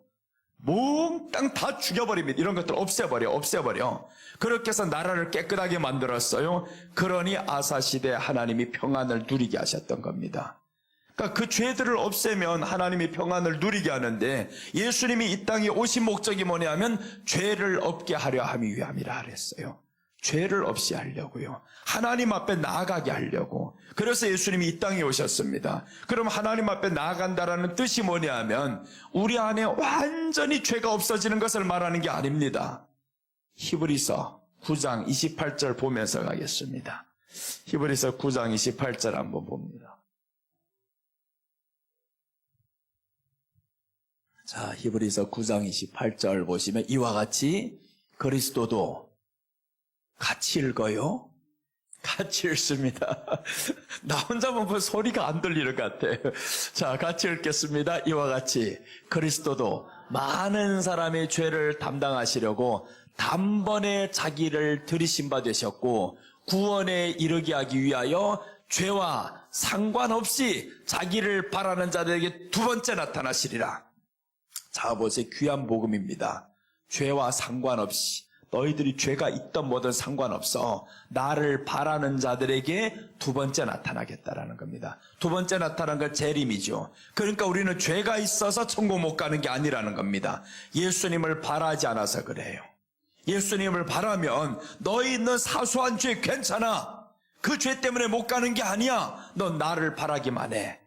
몽땅 다 죽여버립니다. 이런 것들 없애버려. 그렇게 해서 나라를 깨끗하게 만들었어요. 그러니 아사 시대에 하나님이 평안을 누리게 하셨던 겁니다. 그러니까 그 죄들을 없애면 하나님이 평안을 누리게 하는데 예수님이 이 땅에 오신 목적이 뭐냐면 죄를 없게 하려 함이 위함이라 그랬어요. 죄를 없이 하려고요. 하나님 앞에 나아가게 하려고. 그래서 예수님이 이 땅에 오셨습니다. 그럼 하나님 앞에 나아간다라는 뜻이 뭐냐면 우리 안에 완전히 죄가 없어지는 것을 말하는 게 아닙니다. 히브리서 9장 28절 보면서 가겠습니다. 히브리서 9장 28절 한번 봅니다. 자, 히브리서 9장 28절 보시면 이와 같이 그리스도도 같이 읽어요. 같이 읽습니다. 나 혼자 보면 소리가 안 들리는 것 같아요. 자, 같이 읽겠습니다. 이와 같이 그리스도도 많은 사람의 죄를 담당하시려고 단번에 자기를 들이신 바 되셨고 구원에 이르게 하기 위하여 죄와 상관없이 자기를 바라는 자들에게 두 번째 나타나시리라. 자, 보세요. 귀한 복음입니다. 죄와 상관없이 너희들이 죄가 있든 뭐든 상관없어. 나를 바라는 자들에게 두 번째 나타나겠다라는 겁니다. 두 번째 나타난 건 재림이죠. 그러니까 우리는 죄가 있어서 천국 못 가는 게 아니라는 겁니다. 예수님을 바라지 않아서 그래요. 예수님을 바라면 너희 있는 사소한 죄 괜찮아. 그 죄 때문에 못 가는 게 아니야. 넌 나를 바라기만 해.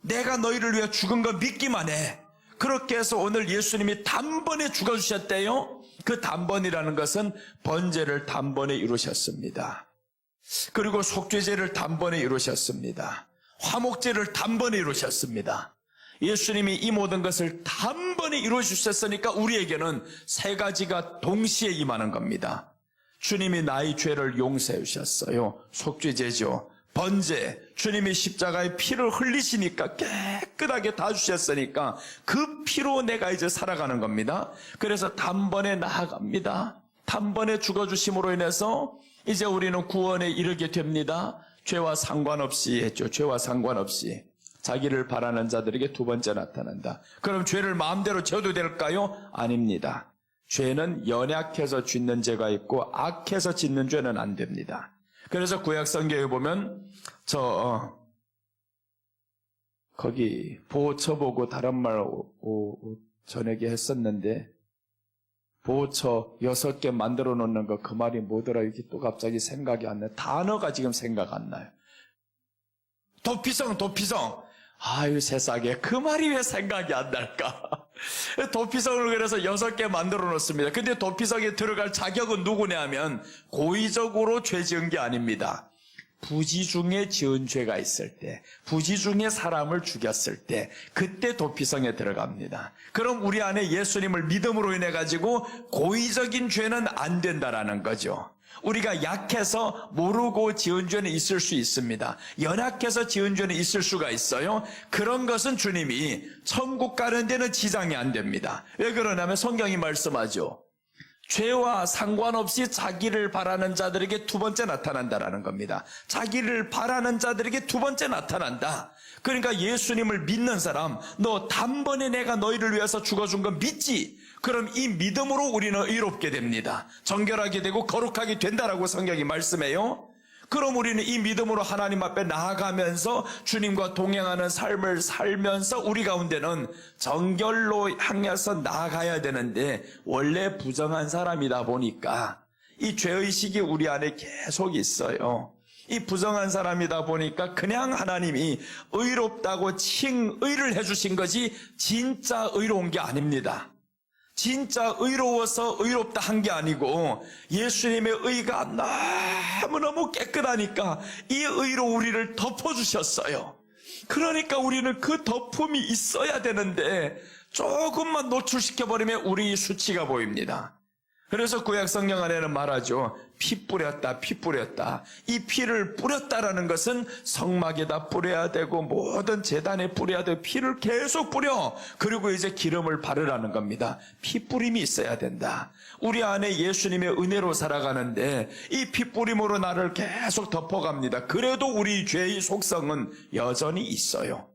내가 너희를 위해 죽은 거 믿기만 해. 그렇게 해서 오늘 예수님이 단번에 죽어주셨대요. 그 단번이라는 것은 번제를 단번에 이루셨습니다. 그리고 속죄제를 단번에 이루셨습니다. 화목제를 단번에 이루셨습니다. 예수님이 이 모든 것을 단번에 이루어주셨으니까 우리에게는 세 가지가 동시에 임하는 겁니다. 주님이 나의 죄를 용서해 주셨어요. 속죄제죠. 번제, 주님이 십자가에 피를 흘리시니까 깨끗하게 다 주셨으니까 그 피로 내가 이제 살아가는 겁니다. 그래서 단번에 나아갑니다. 단번에 죽어주심으로 인해서 이제 우리는 구원에 이르게 됩니다. 죄와 상관없이 했죠. 죄와 상관없이 자기를 바라는 자들에게 두 번째 나타난다. 그럼 죄를 마음대로 져도 될까요? 아닙니다. 죄는 연약해서 짓는 죄가 있고 악해서 짓는 죄는 안 됩니다. 그래서 구약 성경에 보면 거기 보호처 보고 다른 말 전에게 했었는데 보호처 6개 만들어 놓는 거 그 말이 뭐더라 이렇게 또 갑자기 생각이 안 나요. 단어가 지금 생각 안 나요. 도피성. 아유 세상에 그 말이 왜 생각이 안 날까? 도피성을 그래서 6개 만들어 놓습니다. 근데 도피성에 들어갈 자격은 누구냐면 고의적으로 죄 지은 게 아닙니다. 부지 중에 지은 죄가 있을 때, 부지 중에 사람을 죽였을 때 그때 도피성에 들어갑니다. 그럼 우리 안에 예수님을 믿음으로 인해 가지고 고의적인 죄는 안 된다라는 거죠. 우리가 약해서 모르고 지은 죄는 있을 수 있습니다. 연약해서 지은 죄는 있을 수가 있어요. 그런 것은 주님이 천국 가는 데는 지장이 안 됩니다. 왜 그러냐면 성경이 말씀하죠. 죄와 상관없이 자기를 바라는 자들에게 두 번째 나타난다라는 겁니다. 자기를 바라는 자들에게 두 번째 나타난다. 그러니까 예수님을 믿는 사람, 너 단번에 내가 너희를 위해서 죽어준 건 믿지? 그럼 이 믿음으로 우리는 의롭게 됩니다. 정결하게 되고 거룩하게 된다라고 성경이 말씀해요. 그럼 우리는 이 믿음으로 하나님 앞에 나아가면서 주님과 동행하는 삶을 살면서 우리 가운데는 정결로 향해서 나아가야 되는데, 원래 부정한 사람이다 보니까 이 죄의식이 우리 안에 계속 있어요. 이 부정한 사람이다 보니까 그냥 하나님이 의롭다고 칭의를 해주신 것이 진짜 의로운 게 아닙니다. 진짜 의로워서 의롭다 한 게 아니고 예수님의 의가 너무너무 깨끗하니까 이 의로 우리를 덮어주셨어요. 그러니까 우리는 그 덮음이 있어야 되는데 조금만 노출시켜버리면 우리 수치가 보입니다. 그래서 구약 성경 안에는 말하죠. 피 뿌렸다, 피 뿌렸다. 이 피를 뿌렸다라는 것은 성막에다 뿌려야 되고 모든 제단에 뿌려야 되고 피를 계속 뿌려. 그리고 이제 기름을 바르라는 겁니다. 피 뿌림이 있어야 된다. 우리 안에 예수님의 은혜로 살아가는데 이 피 뿌림으로 나를 계속 덮어갑니다. 그래도 우리 죄의 속성은 여전히 있어요.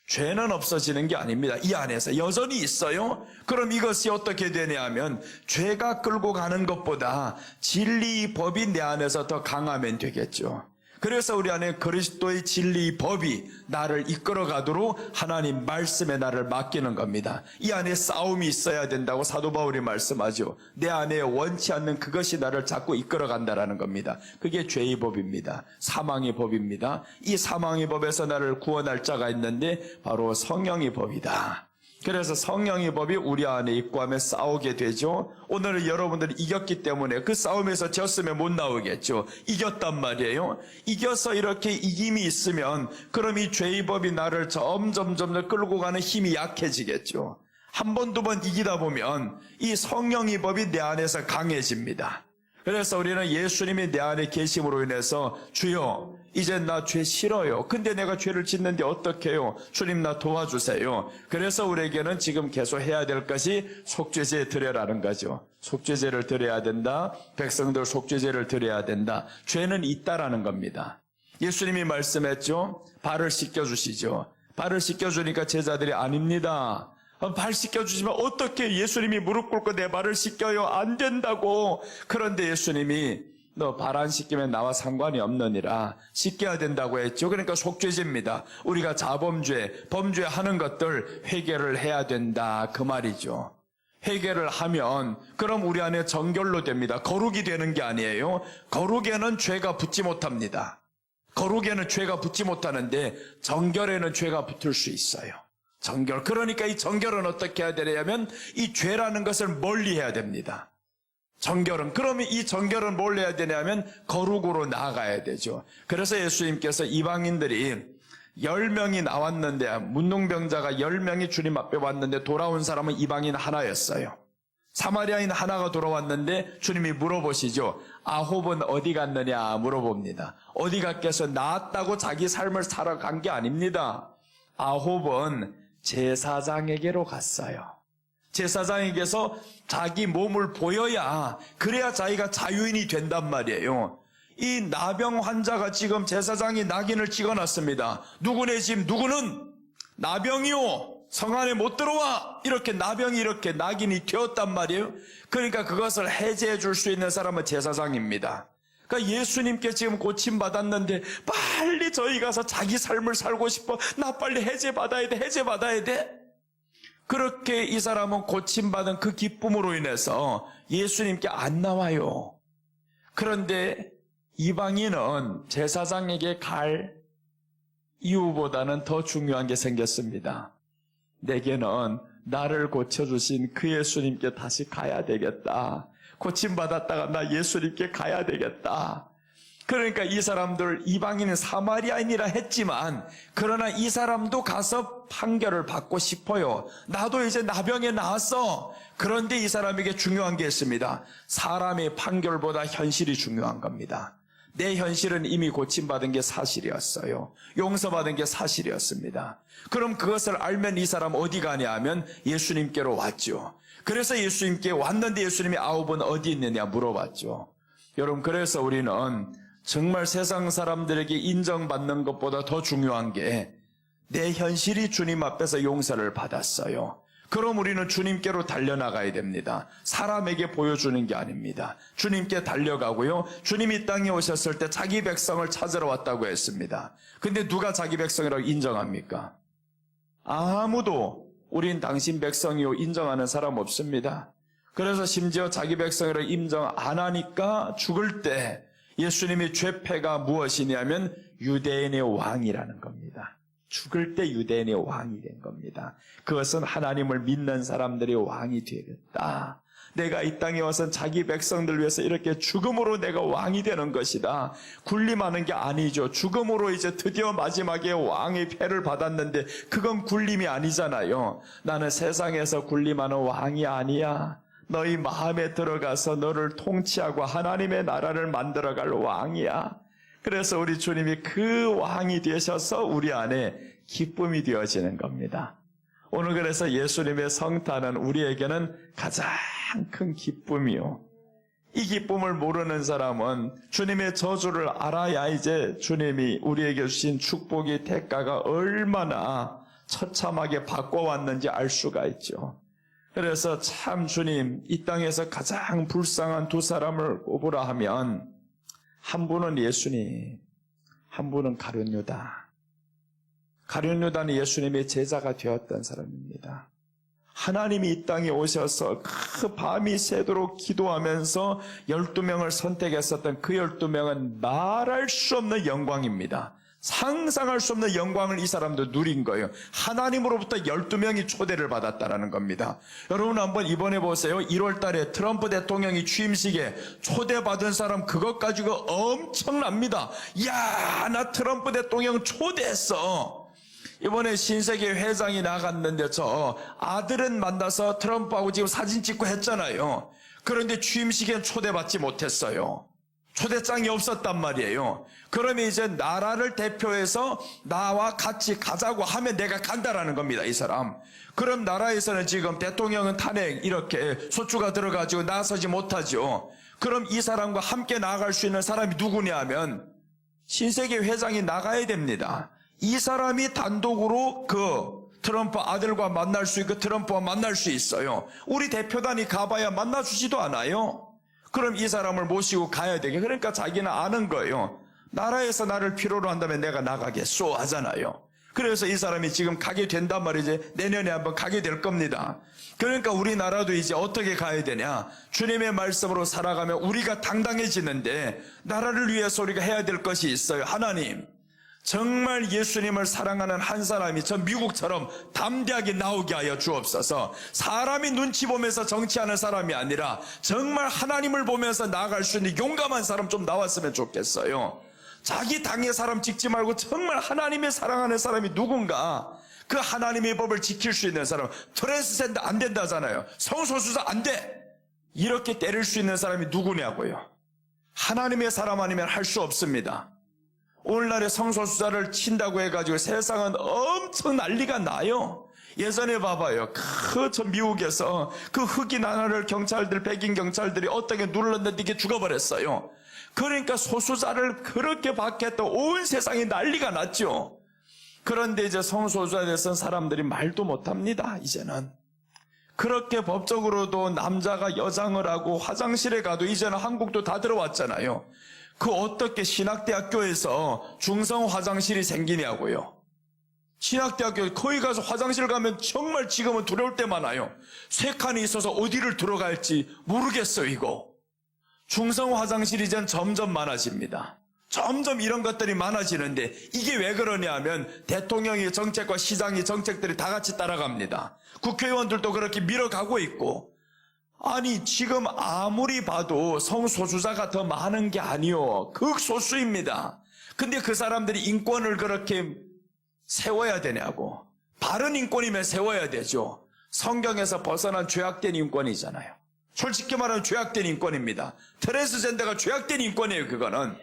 죄는 없어지는 게 아닙니다. 이 안에서 여전히 있어요. 그럼 이것이 어떻게 되냐 하면 죄가 끌고 가는 것보다 진리의 법이 내 안에서 더 강하면 되겠죠. 그래서 우리 안에 그리스도의 진리의 법이 나를 이끌어가도록 하나님 말씀에 나를 맡기는 겁니다. 이 안에 싸움이 있어야 된다고 사도 바울이 말씀하죠. 내 안에 원치 않는 그것이 나를 자꾸 이끌어간다라는 겁니다. 그게 죄의 법입니다. 사망의 법입니다. 이 사망의 법에서 나를 구원할 자가 있는데 바로 성령의 법이다. 그래서 성령의 법이 우리 안에 있고 하면 싸우게 되죠. 오늘은 여러분들이 이겼기 때문에 그 싸움에서 졌으면 못 나오겠죠. 이겼단 말이에요. 이겨서 이렇게 이김이 있으면 그럼 이 죄의 법이 나를 점점 끌고 가는 힘이 약해지겠죠. 한 번, 두 번 이기다 보면 이 성령의 법이 내 안에서 강해집니다. 그래서 우리는 예수님이 내 안에 계심으로 인해서 주여 이제 나 죄 싫어요. 근데 내가 죄를 짓는데 어떻게 해요? 주님 나 도와주세요. 그래서 우리에게는 지금 계속 해야 될 것이 속죄제 드려라는 거죠. 속죄제를 드려야 된다. 백성들 속죄제를 드려야 된다. 죄는 있다라는 겁니다. 예수님이 말씀했죠. 발을 씻겨주시죠. 발을 씻겨주니까 제자들이 아닙니다. 발 씻겨주시면 어떻게 예수님이 무릎 꿇고 내 발을 씻겨요? 안 된다고. 그런데 예수님이 너 발 안 씻기면 나와 상관이 없느니라. 씻겨야 된다고 했죠. 그러니까 속죄제입니다. 우리가 자범죄, 범죄하는 것들 회개를 해야 된다. 그 말이죠. 회개를 하면 그럼 우리 안에 정결로 됩니다. 거룩이 되는 게 아니에요. 거룩에는 죄가 붙지 못합니다. 거룩에는 죄가 붙지 못하는데 정결에는 죄가 붙을 수 있어요. 정결. 그러니까 이 정결은 어떻게 해야 되냐면 이 죄라는 것을 멀리해야 됩니다. 정결은. 그러면 이 정결은 뭘 해야 되냐면 거룩으로 나아가야 되죠. 그래서 예수님께서 이방인들이 10명이 나왔는데 문둥병자가 10명이 주님 앞에 왔는데 돌아온 사람은 이방인 하나였어요. 사마리아인 하나가 돌아왔는데 주님이 물어보시죠. 아홉은 어디 갔느냐 물어봅니다. 어디 갔겠어? 나았다고 자기 삶을 살아간 게 아닙니다. 아홉은 제사장에게로 갔어요. 제사장에게서 자기 몸을 보여야 그래야 자기가 자유인이 된단 말이에요. 이 나병 환자가 지금 제사장이 낙인을 찍어놨습니다. 누구네 집 누구는 나병이요. 성 안에 못 들어와. 이렇게 나병이 이렇게 낙인이 되었단 말이에요. 그러니까 그것을 해제해 줄 수 있는 사람은 제사장입니다. 그러니까 예수님께 지금 고침받았는데 빨리 저희 가서 자기 삶을 살고 싶어. 나 빨리 해제받아야 돼. 해제받아야 돼. 그렇게 이 사람은 고침받은 그 기쁨으로 인해서 예수님께 안 나와요. 그런데 이방인은 제사장에게 갈 이유보다는 더 중요한 게 생겼습니다. 내게는 나를 고쳐주신 그 예수님께 다시 가야 되겠다. 고침받았다가 나 예수님께 가야 되겠다. 그러니까 이 사람들 이방인은 사마리아인이라 했지만 그러나 이 사람도 가서 판결을 받고 싶어요. 나도 이제 나병에 나았어. 그런데 이 사람에게 중요한 게 있습니다. 사람의 판결보다 현실이 중요한 겁니다. 내 현실은 이미 고침받은 게 사실이었어요. 용서받은 게 사실이었습니다. 그럼 그것을 알면 이 사람 어디 가냐 하면 예수님께로 왔죠. 그래서 예수님께 왔는데 예수님이 아홉은 어디 있느냐 물어봤죠. 여러분, 그래서 우리는 정말 세상 사람들에게 인정받는 것보다 더 중요한 게 내 현실이 주님 앞에서 용서를 받았어요. 그럼 우리는 주님께로 달려나가야 됩니다. 사람에게 보여주는 게 아닙니다. 주님께 달려가고요. 주님이 이 땅에 오셨을 때 자기 백성을 찾으러 왔다고 했습니다. 근데 누가 자기 백성이라고 인정합니까? 아무도 우린 당신 백성이요 인정하는 사람 없습니다. 그래서 심지어 자기 백성이라고 인정 안 하니까 죽을 때 예수님의 죄패가 무엇이냐면 유대인의 왕이라는 겁니다. 죽을 때 유대인의 왕이 된 겁니다. 그것은 하나님을 믿는 사람들의 왕이 되겠다. 내가 이 땅에 와서 자기 백성들 위해서 이렇게 죽음으로 내가 왕이 되는 것이다. 군림하는 게 아니죠. 죽음으로 이제 드디어 마지막에 왕의 패를 받았는데 그건 군림이 아니잖아요. 나는 세상에서 군림하는 왕이 아니야. 너희 마음에 들어가서 너를 통치하고 하나님의 나라를 만들어갈 왕이야. 그래서 우리 주님이 그 왕이 되셔서 우리 안에 기쁨이 되어지는 겁니다. 오늘 그래서 예수님의 성탄은 우리에게는 가장 큰 기쁨이요. 이 기쁨을 모르는 사람은 주님의 저주를 알아야 이제 주님이 우리에게 주신 축복의 대가가 얼마나 처참하게 바꿔왔는지 알 수가 있죠. 그래서 참 주님, 이 땅에서 가장 불쌍한 두 사람을 꼽으라 하면 한 분은 예수님, 한 분은 가룟 유다. 가룟 유다는 예수님의 제자가 되었던 사람입니다. 하나님이 이 땅에 오셔서 그 밤이 새도록 기도하면서 12명을 선택했었던 그 12명은 말할 수 없는 영광입니다. 상상할 수 없는 영광을 이 사람도 누린 거예요. 하나님으로부터 12명이 초대를 받았다는 겁니다. 여러분 한번 이번에 보세요. 1월 달에 트럼프 대통령이 취임식에 초대받은 사람 그것 가지고 엄청납니다. 야, 나 트럼프 대통령 초대했어. 이번에 신세계 회장이 나갔는데 저 아들은 만나서 트럼프하고 지금 사진 찍고 했잖아요. 그런데 취임식엔 초대받지 못했어요. 초대장이 없었단 말이에요. 그러면 이제 나라를 대표해서 나와 같이 가자고 하면 내가 간다라는 겁니다, 이 사람. 그럼 나라에서는 지금 대통령은 탄핵 이렇게 소추가 들어가지고 나서지 못하죠. 그럼 이 사람과 함께 나아갈 수 있는 사람이 누구냐 하면 신세계 회장이 나가야 됩니다. 이 사람이 단독으로 그 트럼프 아들과 만날 수 있고 트럼프와 만날 수 있어요. 우리 대표단이 가봐야 만나주지도 않아요. 그럼 이 사람을 모시고 가야 되게. 그러니까 자기는 아는 거예요. 나라에서 나를 필요로 한다면 내가 나가겠소 하잖아요. 그래서 이 사람이 지금 가게 된단 말이지. 내년에 한번 가게 될 겁니다. 그러니까 우리나라도 이제 어떻게 가야 되냐. 주님의 말씀으로 살아가면 우리가 당당해지는데 나라를 위해서 우리가 해야 될 것이 있어요. 하나님, 정말 예수님을 사랑하는 한 사람이 저 미국처럼 담대하게 나오게 하여 주옵소서. 사람이 눈치 보면서 정치하는 사람이 아니라 정말 하나님을 보면서 나아갈 수 있는 용감한 사람 좀 나왔으면 좋겠어요. 자기 당의 사람 찍지 말고 정말 하나님의 사랑하는 사람이 누군가, 그 하나님의 법을 지킬 수 있는 사람. 트랜스젠더 안 된다잖아요. 성소수자 안 돼. 이렇게 때릴 수 있는 사람이 누구냐고요. 하나님의 사람 아니면 할 수 없습니다. 오늘날에 성소수자를 친다고 해가지고 세상은 엄청 난리가 나요. 예전에 봐봐요. 저 미국에서 그 흑인 하나를 경찰들, 백인 경찰들이 어떻게 눌렀는데 이게 죽어버렸어요. 그러니까 소수자를 그렇게 박해했던 온 세상이 난리가 났죠. 그런데 이제 성소수자에 대해서는 사람들이 말도 못합니다. 이제는. 그렇게 법적으로도 남자가 여장을 하고 화장실에 가도 이제는 한국도 다 들어왔잖아요. 그 어떻게 신학대학교에서 중성 화장실이 생기냐고요. 신학대학교 거기 가서 화장실 가면 정말 지금은 두려울 때 많아요. 세 칸이 있어서 어디를 들어갈지 모르겠어요, 이거. 중성 화장실이 이젠 점점 많아집니다. 점점 이런 것들이 많아지는데 이게 왜 그러냐 하면 대통령의 정책과 시장의 정책들이 다 같이 따라갑니다. 국회의원들도 그렇게 밀어가고 있고. 아니 지금 아무리 봐도 성소수자가 더 많은 게 아니요. 극소수입니다. 근데 그 사람들이 인권을 그렇게 세워야 되냐고. 바른 인권이면 세워야 되죠. 성경에서 벗어난 죄악된 인권이잖아요. 솔직히 말하면 죄악된 인권입니다. 트랜스젠더가 죄악된 인권이에요, 그거는.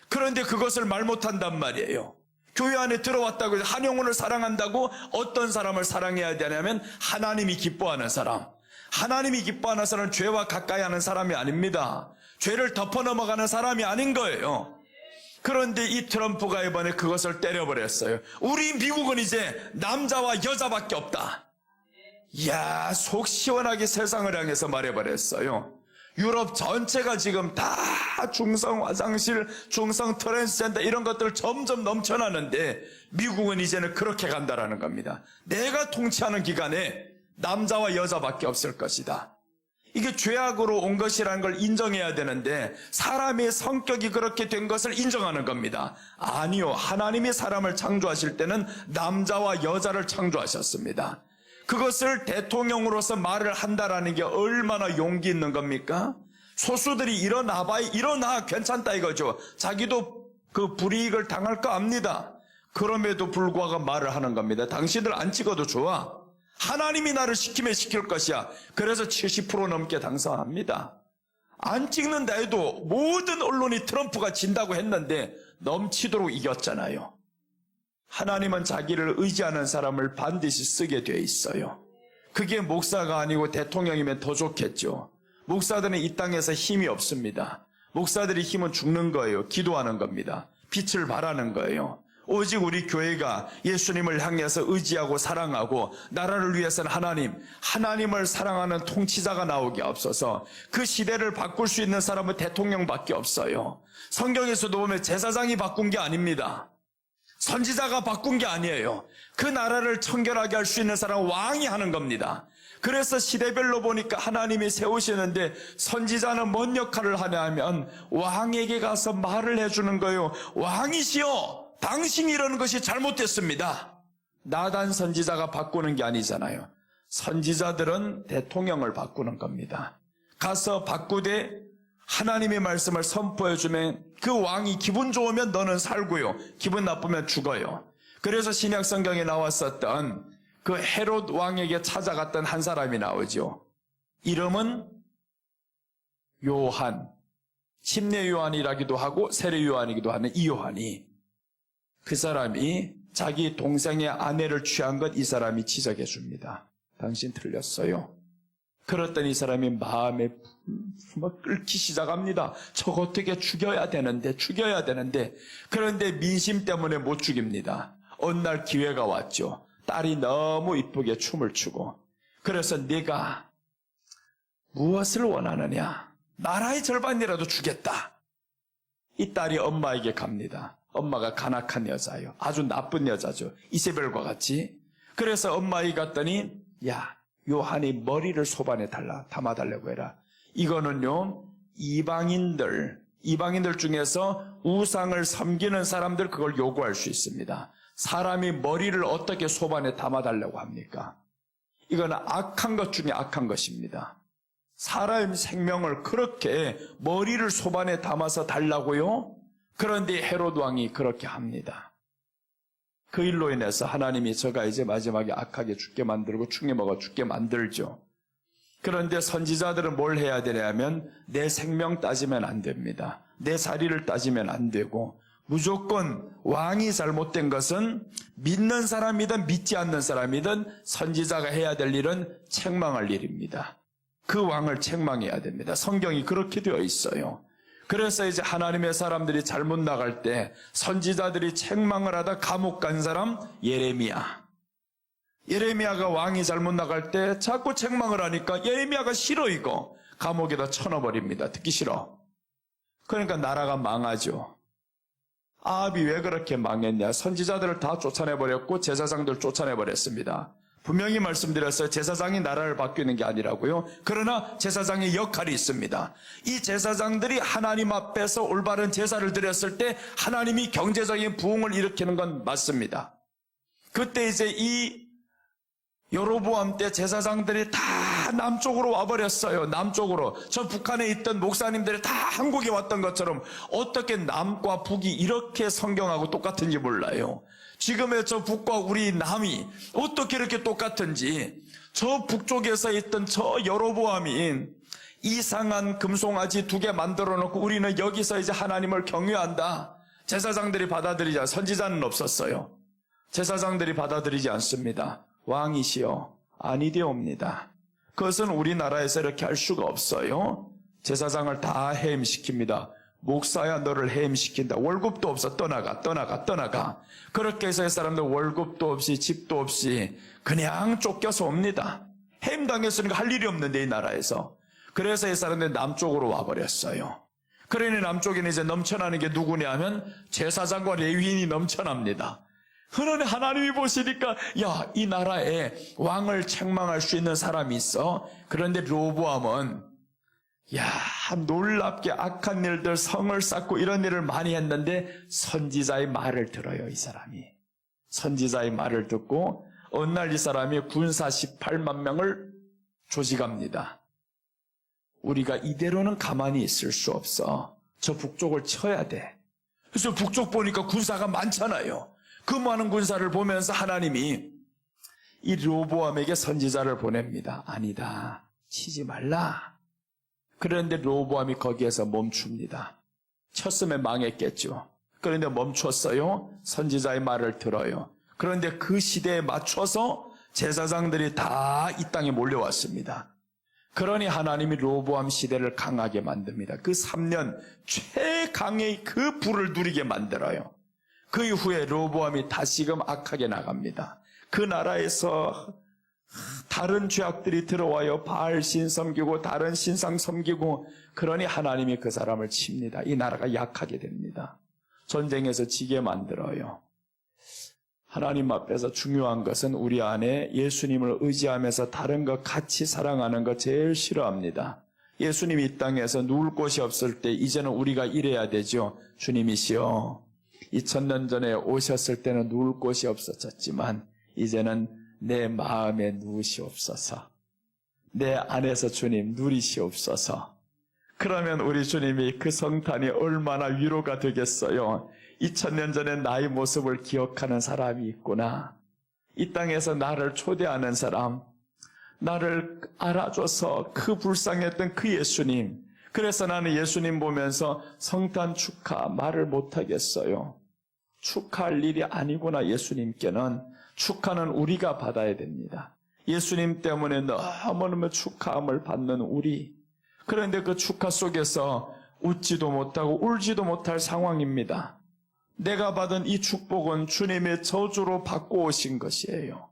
그런데 그것을 말 못한단 말이에요. 교회 안에 들어왔다고 해서 한영혼을 사랑한다고 어떤 사람을 사랑해야 되냐면 하나님이 기뻐하는 사람. 하나님이 기뻐하는 사람은 죄와 가까이 하는 사람이 아닙니다. 죄를 덮어 넘어가는 사람이 아닌 거예요. 그런데 이 트럼프가 이번에 그것을 때려버렸어요. 우리 미국은 이제 남자와 여자밖에 없다. 이야, 속 시원하게 세상을 향해서 말해버렸어요. 유럽 전체가 지금 다 중성 화장실, 중성 트랜스젠더 이런 것들 점점 넘쳐나는데 미국은 이제는 그렇게 간다라는 겁니다. 내가 통치하는 기간에 남자와 여자밖에 없을 것이다. 이게 죄악으로 온 것이라는 걸 인정해야 되는데 사람의 성격이 그렇게 된 것을 인정하는 겁니다. 아니요. 하나님이 사람을 창조하실 때는 남자와 여자를 창조하셨습니다. 그것을 대통령으로서 말을 한다라는 게 얼마나 용기 있는 겁니까? 소수들이 일어나 괜찮다 이거죠. 자기도 그 불이익을 당할 거 압니다. 그럼에도 불구하고 말을 하는 겁니다. 당신들 안 찍어도 좋아. 하나님이 나를 시키면 시킬 것이야. 그래서 70% 넘게 당선합니다. 안 찍는다 해도 모든 언론이 트럼프가 진다고 했는데 넘치도록 이겼잖아요. 하나님은 자기를 의지하는 사람을 반드시 쓰게 돼 있어요. 그게 목사가 아니고 대통령이면 더 좋겠죠. 목사들은 이 땅에서 힘이 없습니다. 목사들의 힘은 죽는 거예요. 기도하는 겁니다. 빛을 발하는 거예요. 오직 우리 교회가 예수님을 향해서 의지하고 사랑하고 나라를 위해서는 하나님을 사랑하는 통치자가 나오게 없어서 그 시대를 바꿀 수 있는 사람은 대통령밖에 없어요. 성경에서도 보면 제사장이 바꾼 게 아닙니다. 선지자가 바꾼 게 아니에요. 그 나라를 청결하게 할 수 있는 사람은 왕이 하는 겁니다. 그래서 시대별로 보니까 하나님이 세우시는데 선지자는 뭔 역할을 하냐 하면 왕에게 가서 말을 해주는 거예요. 왕이시여, 당신이 이러는 것이 잘못됐습니다. 나단 선지자가 바꾸는 게 아니잖아요. 선지자들은 대통령을 바꾸는 겁니다. 가서 바꾸되 하나님의 말씀을 선포해주면 그 왕이 기분 좋으면 너는 살고요. 기분 나쁘면 죽어요. 그래서 신약 성경에 나왔었던 그 헤롯 왕에게 찾아갔던 한 사람이 나오죠. 이름은 요한, 침례 요한이라기도 하고 세례 요한이기도 하는 이 요한이, 그 사람이 자기 동생의 아내를 취한 것 이 사람이 지적해 줍니다. 당신 틀렸어요. 그랬더니 이 사람이 마음에 끓기 시작합니다. 저거 어떻게 죽여야 되는데. 그런데 민심 때문에 못 죽입니다. 어느 날 기회가 왔죠. 딸이 너무 이쁘게 춤을 추고. 그래서 네가 무엇을 원하느냐? 나라의 절반이라도 주겠다. 이 딸이 엄마에게 갑니다. 엄마가 간악한 여자예요. 아주 나쁜 여자죠. 이세벨과 같이. 그래서 엄마에게 갔더니 야, 요한이 머리를 소반에 담아달라고 해라. 이거는요, 이방인들 중에서 우상을 섬기는 사람들 그걸 요구할 수 있습니다. 사람이 머리를 어떻게 소반에 담아달라고 합니까? 이거는 악한 것 중에 악한 것입니다. 사람의 생명을 그렇게 머리를 소반에 담아서 달라고요? 그런데 헤롯 왕이 그렇게 합니다. 그 일로 인해서 하나님이 저가 이제 마지막에 악하게 죽게 만들고 충에 먹어 죽게 만들죠. 그런데 선지자들은 뭘 해야 되냐면 내 생명 따지면 안 됩니다. 내 자리를 따지면 안 되고 무조건 왕이 잘못된 것은 믿는 사람이든 믿지 않는 사람이든 선지자가 해야 될 일은 책망할 일입니다. 그 왕을 책망해야 됩니다. 성경이 그렇게 되어 있어요. 그래서 이제 하나님의 사람들이 잘못 나갈 때 선지자들이 책망을 하다 감옥 간 사람 예레미야가 왕이 잘못 나갈 때 자꾸 책망을 하니까 예레미야가 싫어 이거 감옥에다 쳐넣어버립니다. 듣기 싫어. 그러니까 나라가 망하죠. 아합이 왜 그렇게 망했냐? 선지자들을 다 쫓아내버렸고 제사장들 쫓아내버렸습니다. 분명히 말씀드렸어요. 제사장이 나라를 바뀌는 게 아니라고요. 그러나 제사장의 역할이 있습니다. 이 제사장들이 하나님 앞에서 올바른 제사를 드렸을 때 하나님이 경제적인 부흥을 일으키는 건 맞습니다. 그때 이제 이 여로보암 때 제사장들이 다 남쪽으로 와버렸어요. 남쪽으로. 저 북한에 있던 목사님들이 다 한국에 왔던 것처럼 어떻게 남과 북이 이렇게 성경하고 똑같은지 몰라요. 지금의 저 북과 우리 남이 어떻게 이렇게 똑같은지, 저 북쪽에서 있던 저 여로보암이 이상한 금송아지 2개 만들어 놓고 우리는 여기서 이제 하나님을 경외한다. 제사장들이 받아들이지 않습니다. 선지자는 없었어요. 제사장들이 받아들이지 않습니다. 왕이시여 아니되옵니다. 그것은 우리나라에서 이렇게 할 수가 없어요. 제사장을 다 해임시킵니다. 목사야 너를 해임시킨다. 월급도 없어. 떠나가. 그렇게 해서 이 사람들 월급도 없이 집도 없이 그냥 쫓겨서 옵니다. 해임당했으니까 할 일이 없는데 이 나라에서. 그래서 이 사람들이 남쪽으로 와버렸어요. 그러니 남쪽에는 이제 넘쳐나는 게 누구냐 하면 제사장과 레위인이 넘쳐납니다. 그러니 하나님이 보시니까 야, 이 나라에 왕을 책망할 수 있는 사람이 있어. 그런데 르호보암은 놀랍게 악한 일들, 성을 쌓고 이런 일을 많이 했는데 선지자의 말을 들어요, 이 사람이. 선지자의 말을 듣고 어느 날 이 사람이 군사 18만 명을 조직합니다. 우리가 이대로는 가만히 있을 수 없어. 저 북쪽을 쳐야 돼. 그래서 북쪽 보니까 군사가 많잖아요. 그 많은 군사를 보면서 하나님이 이 르호보암에게 선지자를 보냅니다. 아니다, 치지 말라. 그런데 르호보암이 거기에서 멈춥니다. 쳤으면 망했겠죠. 그런데 멈췄어요. 선지자의 말을 들어요. 그런데 그 시대에 맞춰서 제사장들이 다 이 땅에 몰려왔습니다. 그러니 하나님이 르호보암 시대를 강하게 만듭니다. 그 3년 최강의 그 불을 누리게 만들어요. 그 이후에 르호보암이 다시금 악하게 나갑니다. 그 나라에서 다른 죄악들이 들어와요. 바알 신 섬기고 다른 신상 섬기고, 그러니 하나님이 그 사람을 칩니다. 이 나라가 약하게 됩니다. 전쟁에서 지게 만들어요. 하나님 앞에서 중요한 것은 우리 안에 예수님을 의지하면서 다른 것 같이 사랑하는 거 제일 싫어합니다. 예수님이 이 땅에서 누울 곳이 없을 때 이제는 우리가 이래야 되죠. 주님이시여, 2000년 전에 오셨을 때는 누울 곳이 없었지만 이제는 내 마음에 누우시옵소서. 내 안에서 주님 누리시옵소서. 그러면 우리 주님이 그 성탄이 얼마나 위로가 되겠어요. 2000년 전에 나의 모습을 기억하는 사람이 있구나. 이 땅에서 나를 초대하는 사람, 나를 알아줘서 그 불쌍했던 그 예수님. 그래서 나는 예수님 보면서 성탄 축하 말을 못하겠어요. 축하할 일이 아니구나. 예수님께는 축하는 우리가 받아야 됩니다. 예수님 때문에 너무너무 축하함을 받는 우리. 그런데 그 축하 속에서 웃지도 못하고 울지도 못할 상황입니다. 내가 받은 이 축복은 주님의 저주로 받고 오신 것이에요.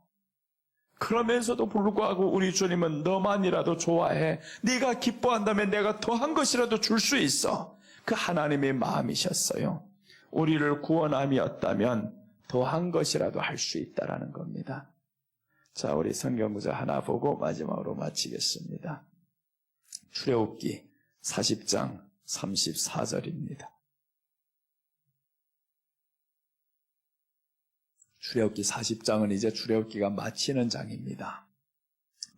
그러면서도 불구하고 우리 주님은 너만이라도 좋아해. 네가 기뻐한다면 내가 더한 것이라도 줄 수 있어. 그 하나님의 마음이셨어요. 우리를 구원함이었다면 더한 것이라도 할 수 있다라는 겁니다. 자, 우리 성경 구절 하나 보고 마지막으로 마치겠습니다. 출애굽기 40장 34절입니다. 출애굽기 40장은 이제 출애굽기가 마치는 장입니다.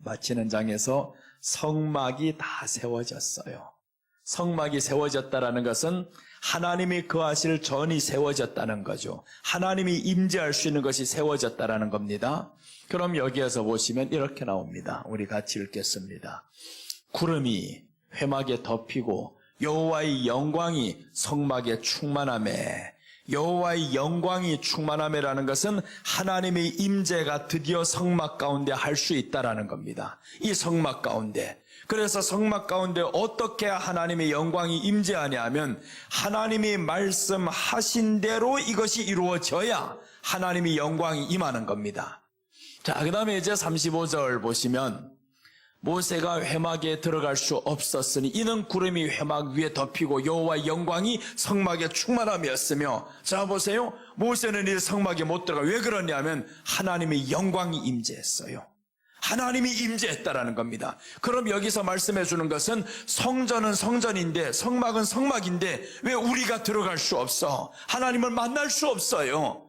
마치는 장에서 성막이 다 세워졌어요. 성막이 세워졌다는 것은 하나님이 거하실 전이 세워졌다는 거죠. 하나님이 임재할 수 있는 것이 세워졌다는 겁니다. 그럼 여기에서 보시면 이렇게 나옵니다. 우리 같이 읽겠습니다. 구름이 회막에 덮이고 여호와의 영광이 성막에 충만하매. 여호와의 영광이 충만함이라는 것은 하나님의 임재가 드디어 성막 가운데 할 수 있다라는 겁니다. 이 성막 가운데. 그래서 성막 가운데 어떻게 하나님의 영광이 임재하냐 하면 하나님이 말씀하신 대로 이것이 이루어져야 하나님의 영광이 임하는 겁니다. 자, 그 다음에 이제 35절 보시면 모세가 회막에 들어갈 수 없었으니 이는 구름이 회막 위에 덮이고 여호와의 영광이 성막에 충만함이었으며. 자, 보세요. 모세는 이 성막에 못 들어가. 왜 그러냐면 하나님의 영광이 임재했어요. 하나님이 임재했다라는 겁니다. 그럼 여기서 말씀해 주는 것은 성전은 성전인데 성막은 성막인데 왜 우리가 들어갈 수 없어? 하나님을 만날 수 없어요.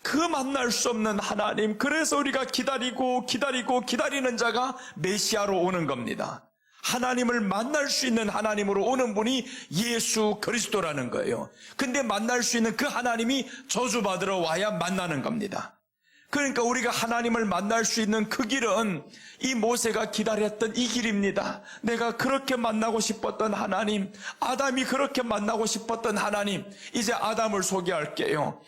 그 만날 수 없는 하나님, 그래서 우리가 기다리는 자가 메시아로 오는 겁니다. 하나님을 만날 수 있는 하나님으로 오는 분이 예수 그리스도라는 거예요. 근데 만날 수 있는 그 하나님이 저주받으러 와야 만나는 겁니다. 그러니까 우리가 하나님을 만날 수 있는 그 길은 이 모세가 기다렸던 이 길입니다. 내가 그렇게 만나고 싶었던 하나님, 아담이 그렇게 만나고 싶었던 하나님. 이제 아담을 소개할게요.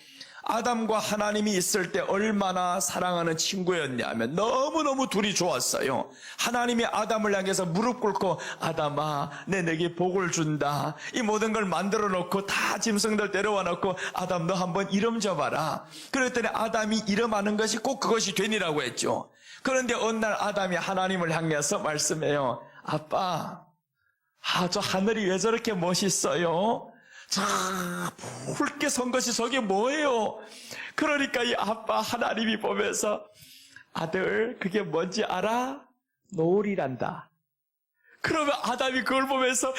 아담과 하나님이 있을 때 얼마나 사랑하는 친구였냐면 너무너무 둘이 좋았어요. 하나님이 아담을 향해서 무릎 꿇고 아담아, 내게 복을 준다. 이 모든 걸 만들어 놓고 다 짐승들 데려와 놓고 아담 너 한번 이름 줘봐라. 그랬더니 아담이 이름하는 것이 꼭 그것이 되니라고 했죠. 그런데 어느 날 아담이 하나님을 향해서 말씀해요. 아빠, 저 하늘이 왜 저렇게 멋있어요? 저 붉게 선 것이 저게 뭐예요? 그러니까 이 아빠 하나님이 보면서 아들, 그게 뭔지 알아? 노을이란다. 그러면 아담이 그걸 보면서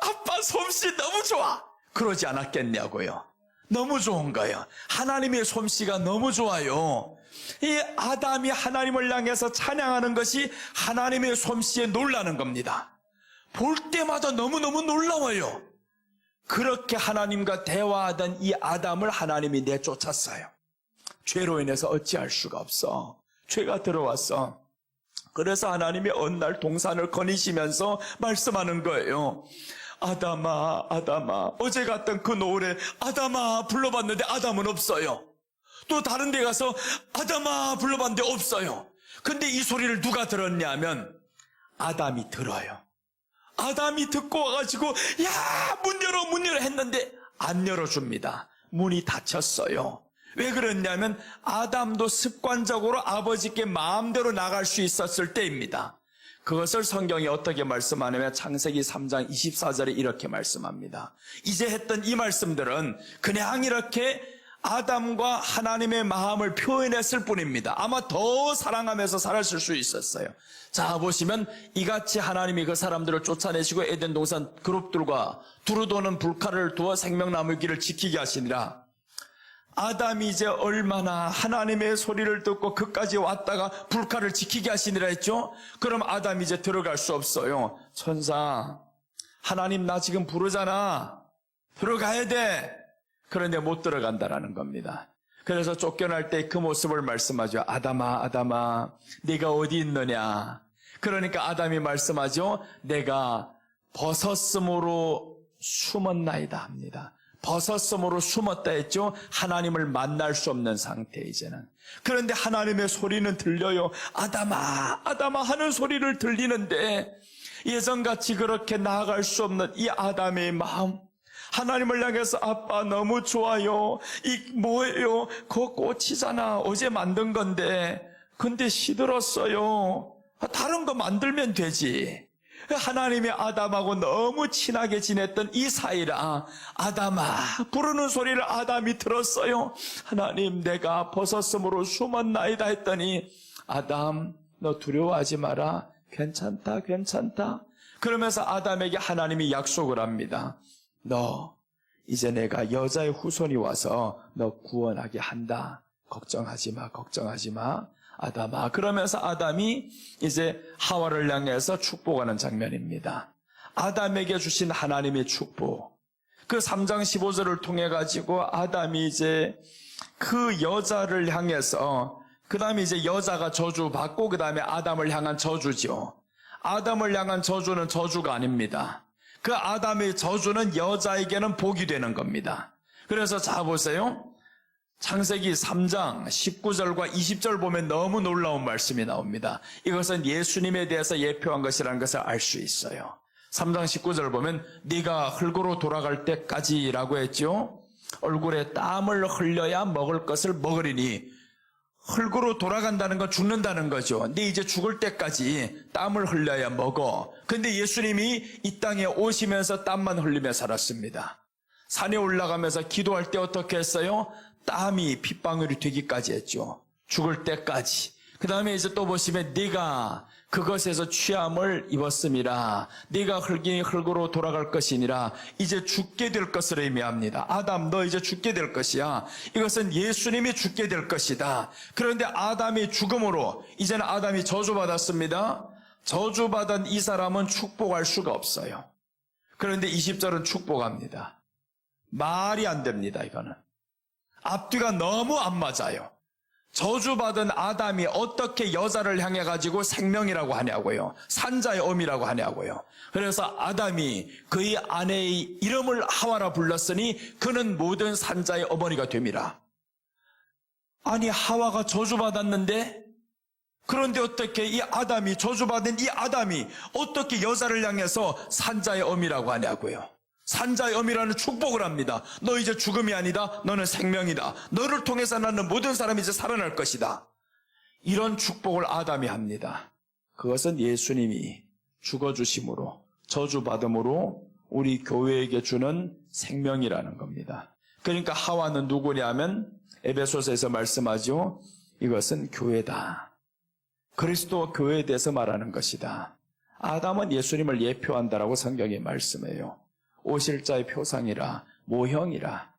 아빠 솜씨 너무 좋아. 그러지 않았겠냐고요. 너무 좋은 거예요. 하나님의 솜씨가 너무 좋아요. 이 아담이 하나님을 향해서 찬양하는 것이 하나님의 솜씨에 놀라는 겁니다. 볼 때마다 너무너무 놀라워요. 그렇게 하나님과 대화하던 이 아담을 하나님이 내쫓았어요. 죄로 인해서 어찌할 수가 없어. 죄가 들어왔어. 그래서 하나님이 어느 날 동산을 거니시면서 말씀하는 거예요. 아담아, 아담아, 어제 갔던 그 노을에 아담아 불러봤는데 아담은 없어요. 또 다른 데 가서 아담아 불러봤는데 없어요. 근데 이 소리를 누가 들었냐면 아담이 들어요. 아담이 듣고 와가지고 야, 문 열어 했는데 안 열어줍니다. 문이 닫혔어요. 왜 그랬냐면 아담도 습관적으로 아버지께 마음대로 나갈 수 있었을 때입니다. 그것을 성경이 어떻게 말씀하냐면 창세기 3장 24절에 이렇게 말씀합니다. 이제 했던 이 말씀들은 그냥 이렇게 아담과 하나님의 마음을 표현했을 뿐입니다. 아마 더 사랑하면서 살았을 수 있었어요. 자, 보시면 이같이 하나님이 그 사람들을 쫓아내시고 에덴 동산 그룹들과 두루 도는 불칼을 두어 생명나무 길을 지키게 하시니라. 아담이 이제 얼마나 하나님의 소리를 듣고 그까지 왔다가 불칼을 지키게 하시니라 했죠? 그럼 아담이 이제 들어갈 수 없어요. 천사, 하나님 나 지금 부르잖아. 들어가야 돼. 그런데 못 들어간다라는 겁니다. 그래서 쫓겨날 때 그 모습을 말씀하죠. 아담아, 아담아, 네가 어디 있느냐? 그러니까 아담이 말씀하죠. 내가 벗었으므로 숨었나이다 합니다. 벗었으므로 숨었다 했죠. 하나님을 만날 수 없는 상태 이제는. 그런데 하나님의 소리는 들려요. 아담아, 아담아 하는 소리를 들리는데 예전같이 그렇게 나아갈 수 없는 이 아담의 마음, 하나님을 향해서 아빠 너무 좋아요. 이 뭐예요? 그거 꽃이잖아. 어제 만든 건데. 근데 시들었어요. 다른 거 만들면 되지. 하나님의 아담하고 너무 친하게 지냈던 이 사이라 아담아 부르는 소리를 아담이 들었어요. 하나님 내가 벗었으므로 숨었나이다 했더니 아담 너 두려워하지 마라. 괜찮다 괜찮다. 그러면서 아담에게 하나님이 약속을 합니다. 너 이제 내가 여자의 후손이 와서 너 구원하게 한다. 걱정하지 마 걱정하지 마. 아담아. 그러면서 아담이 이제 하와를 향해서 축복하는 장면입니다. 아담에게 주신 하나님의 축복. 그 3장 15절을 통해 가지고 아담이 이제 그 여자를 향해서 그 다음에 이제 여자가 저주받고 그 다음에 아담을 향한 저주죠. 아담을 향한 저주는 저주가 아닙니다. 그 아담의 저주는 여자에게는 복이 되는 겁니다. 그래서 자 보세요. 창세기 3장 19절과 20절 보면 너무 놀라운 말씀이 나옵니다. 이것은 예수님에 대해서 예표한 것이라는 것을 알 수 있어요. 3장 19절 보면 네가 흙으로 돌아갈 때까지라고 했죠. 얼굴에 땀을 흘려야 먹을 것을 먹으리니 흙으로 돌아간다는 건 죽는다는 거죠. 네 이제 죽을 때까지 땀을 흘려야 먹어. 근데 예수님이 이 땅에 오시면서 땀만 흘리며 살았습니다. 산에 올라가면서 기도할 때 어떻게 했어요? 땀이 핏방울이 되기까지 했죠. 죽을 때까지. 그 다음에 이제 또 보시면 네가 그것에서 취함을 입었음이라. 네가 흙이 흙으로 돌아갈 것이니라. 이제 죽게 될 것을 의미합니다. 아담 너 이제 죽게 될 것이야. 이것은 예수님이 죽게 될 것이다. 그런데 아담의 죽음으로 이제는 아담이 저주받았습니다. 저주받은 이 사람은 축복할 수가 없어요. 그런데 20절은 축복합니다. 말이 안 됩니다. 이거는. 앞뒤가 너무 안 맞아요. 저주받은 아담이 어떻게 여자를 향해 가지고 생명이라고 하냐고요. 산자의 어미라고 하냐고요. 그래서 아담이 그의 아내의 이름을 하와라 불렀으니 그는 모든 산자의 어머니가 됨이라. 아니 하와가 저주받았는데 그런데 어떻게 이 아담이 저주받은 이 아담이 어떻게 여자를 향해서 산자의 어미라고 하냐고요. 산자의 어미라는 축복을 합니다. 너 이제 죽음이 아니다. 너는 생명이다. 너를 통해서 나는 모든 사람이 이제 살아날 것이다. 이런 축복을 아담이 합니다. 그것은 예수님이 죽어주심으로 저주받음으로 우리 교회에게 주는 생명이라는 겁니다. 그러니까 하와는 누구냐 하면 에베소서에서 말씀하죠. 이것은 교회다. 그리스도 교회에 대해서 말하는 것이다. 아담은 예수님을 예표한다라고 성경이 말씀해요. 오실 자의 표상이라 모형이라.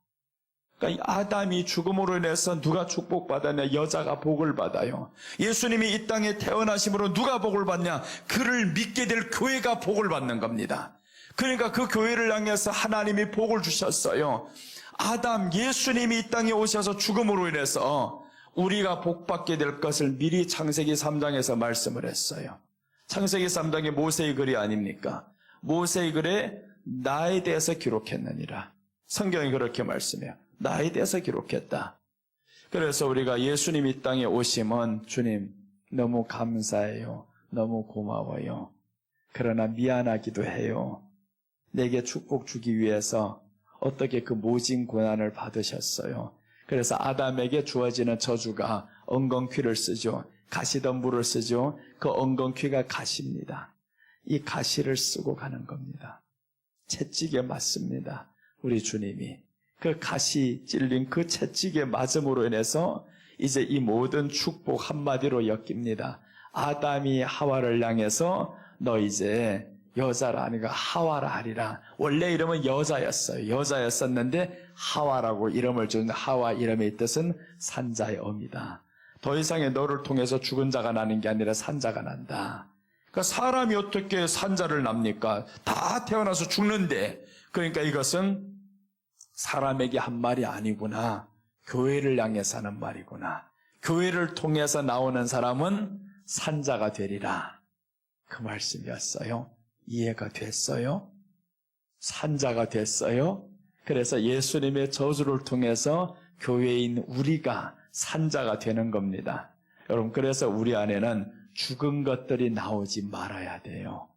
그러니까 아담이 죽음으로 인해서 누가 축복받았냐? 여자가 복을 받아요. 예수님이 이 땅에 태어나심으로 누가 복을 받냐? 그를 믿게 될 교회가 복을 받는 겁니다. 그러니까 그 교회를 향해서 하나님이 복을 주셨어요. 아담, 예수님이 이 땅에 오셔서 죽음으로 인해서 우리가 복받게 될 것을 미리 창세기 3장에서 말씀을 했어요. 창세기 3장이 모세의 글이 아닙니까? 모세의 글에 나에 대해서 기록했느니라. 성경이 그렇게 말씀해요. 나에 대해서 기록했다. 그래서 우리가 예수님이 이 땅에 오시면 주님 너무 감사해요. 너무 고마워요. 그러나 미안하기도 해요. 내게 축복 주기 위해서 어떻게 그 모진 고난을 받으셨어요. 그래서 아담에게 주어지는 저주가 엉겅퀴를 쓰죠. 가시덤불을 쓰죠. 그 엉겅퀴가 가시입니다. 이 가시를 쓰고 가는 겁니다. 채찍에 맞습니다. 우리 주님이. 그 가시 찔린 그 채찍에 맞음으로 인해서 이제 이 모든 축복 한마디로 엮입니다. 아담이 하와를 향해서 너 이제 여자라 하니까 하와라 하리라. 원래 이름은 여자였어요. 여자였었는데 하와라고 이름을 준 하와 이름의 뜻은 산자의 어미다. 더 이상의 너를 통해서 죽은 자가 나는 게 아니라 산자가 난다. 그러니까 사람이 어떻게 산자를 납니까? 다 태어나서 죽는데. 그러니까 이것은 사람에게 한 말이 아니구나. 교회를 향해서 하는 말이구나. 교회를 통해서 나오는 사람은 산자가 되리라. 그 말씀이었어요. 이해가 됐어요? 산자가 됐어요? 그래서 예수님의 저주를 통해서 교회인 우리가 산자가 되는 겁니다. 여러분, 그래서 우리 안에는 죽은 것들이 나오지 말아야 돼요.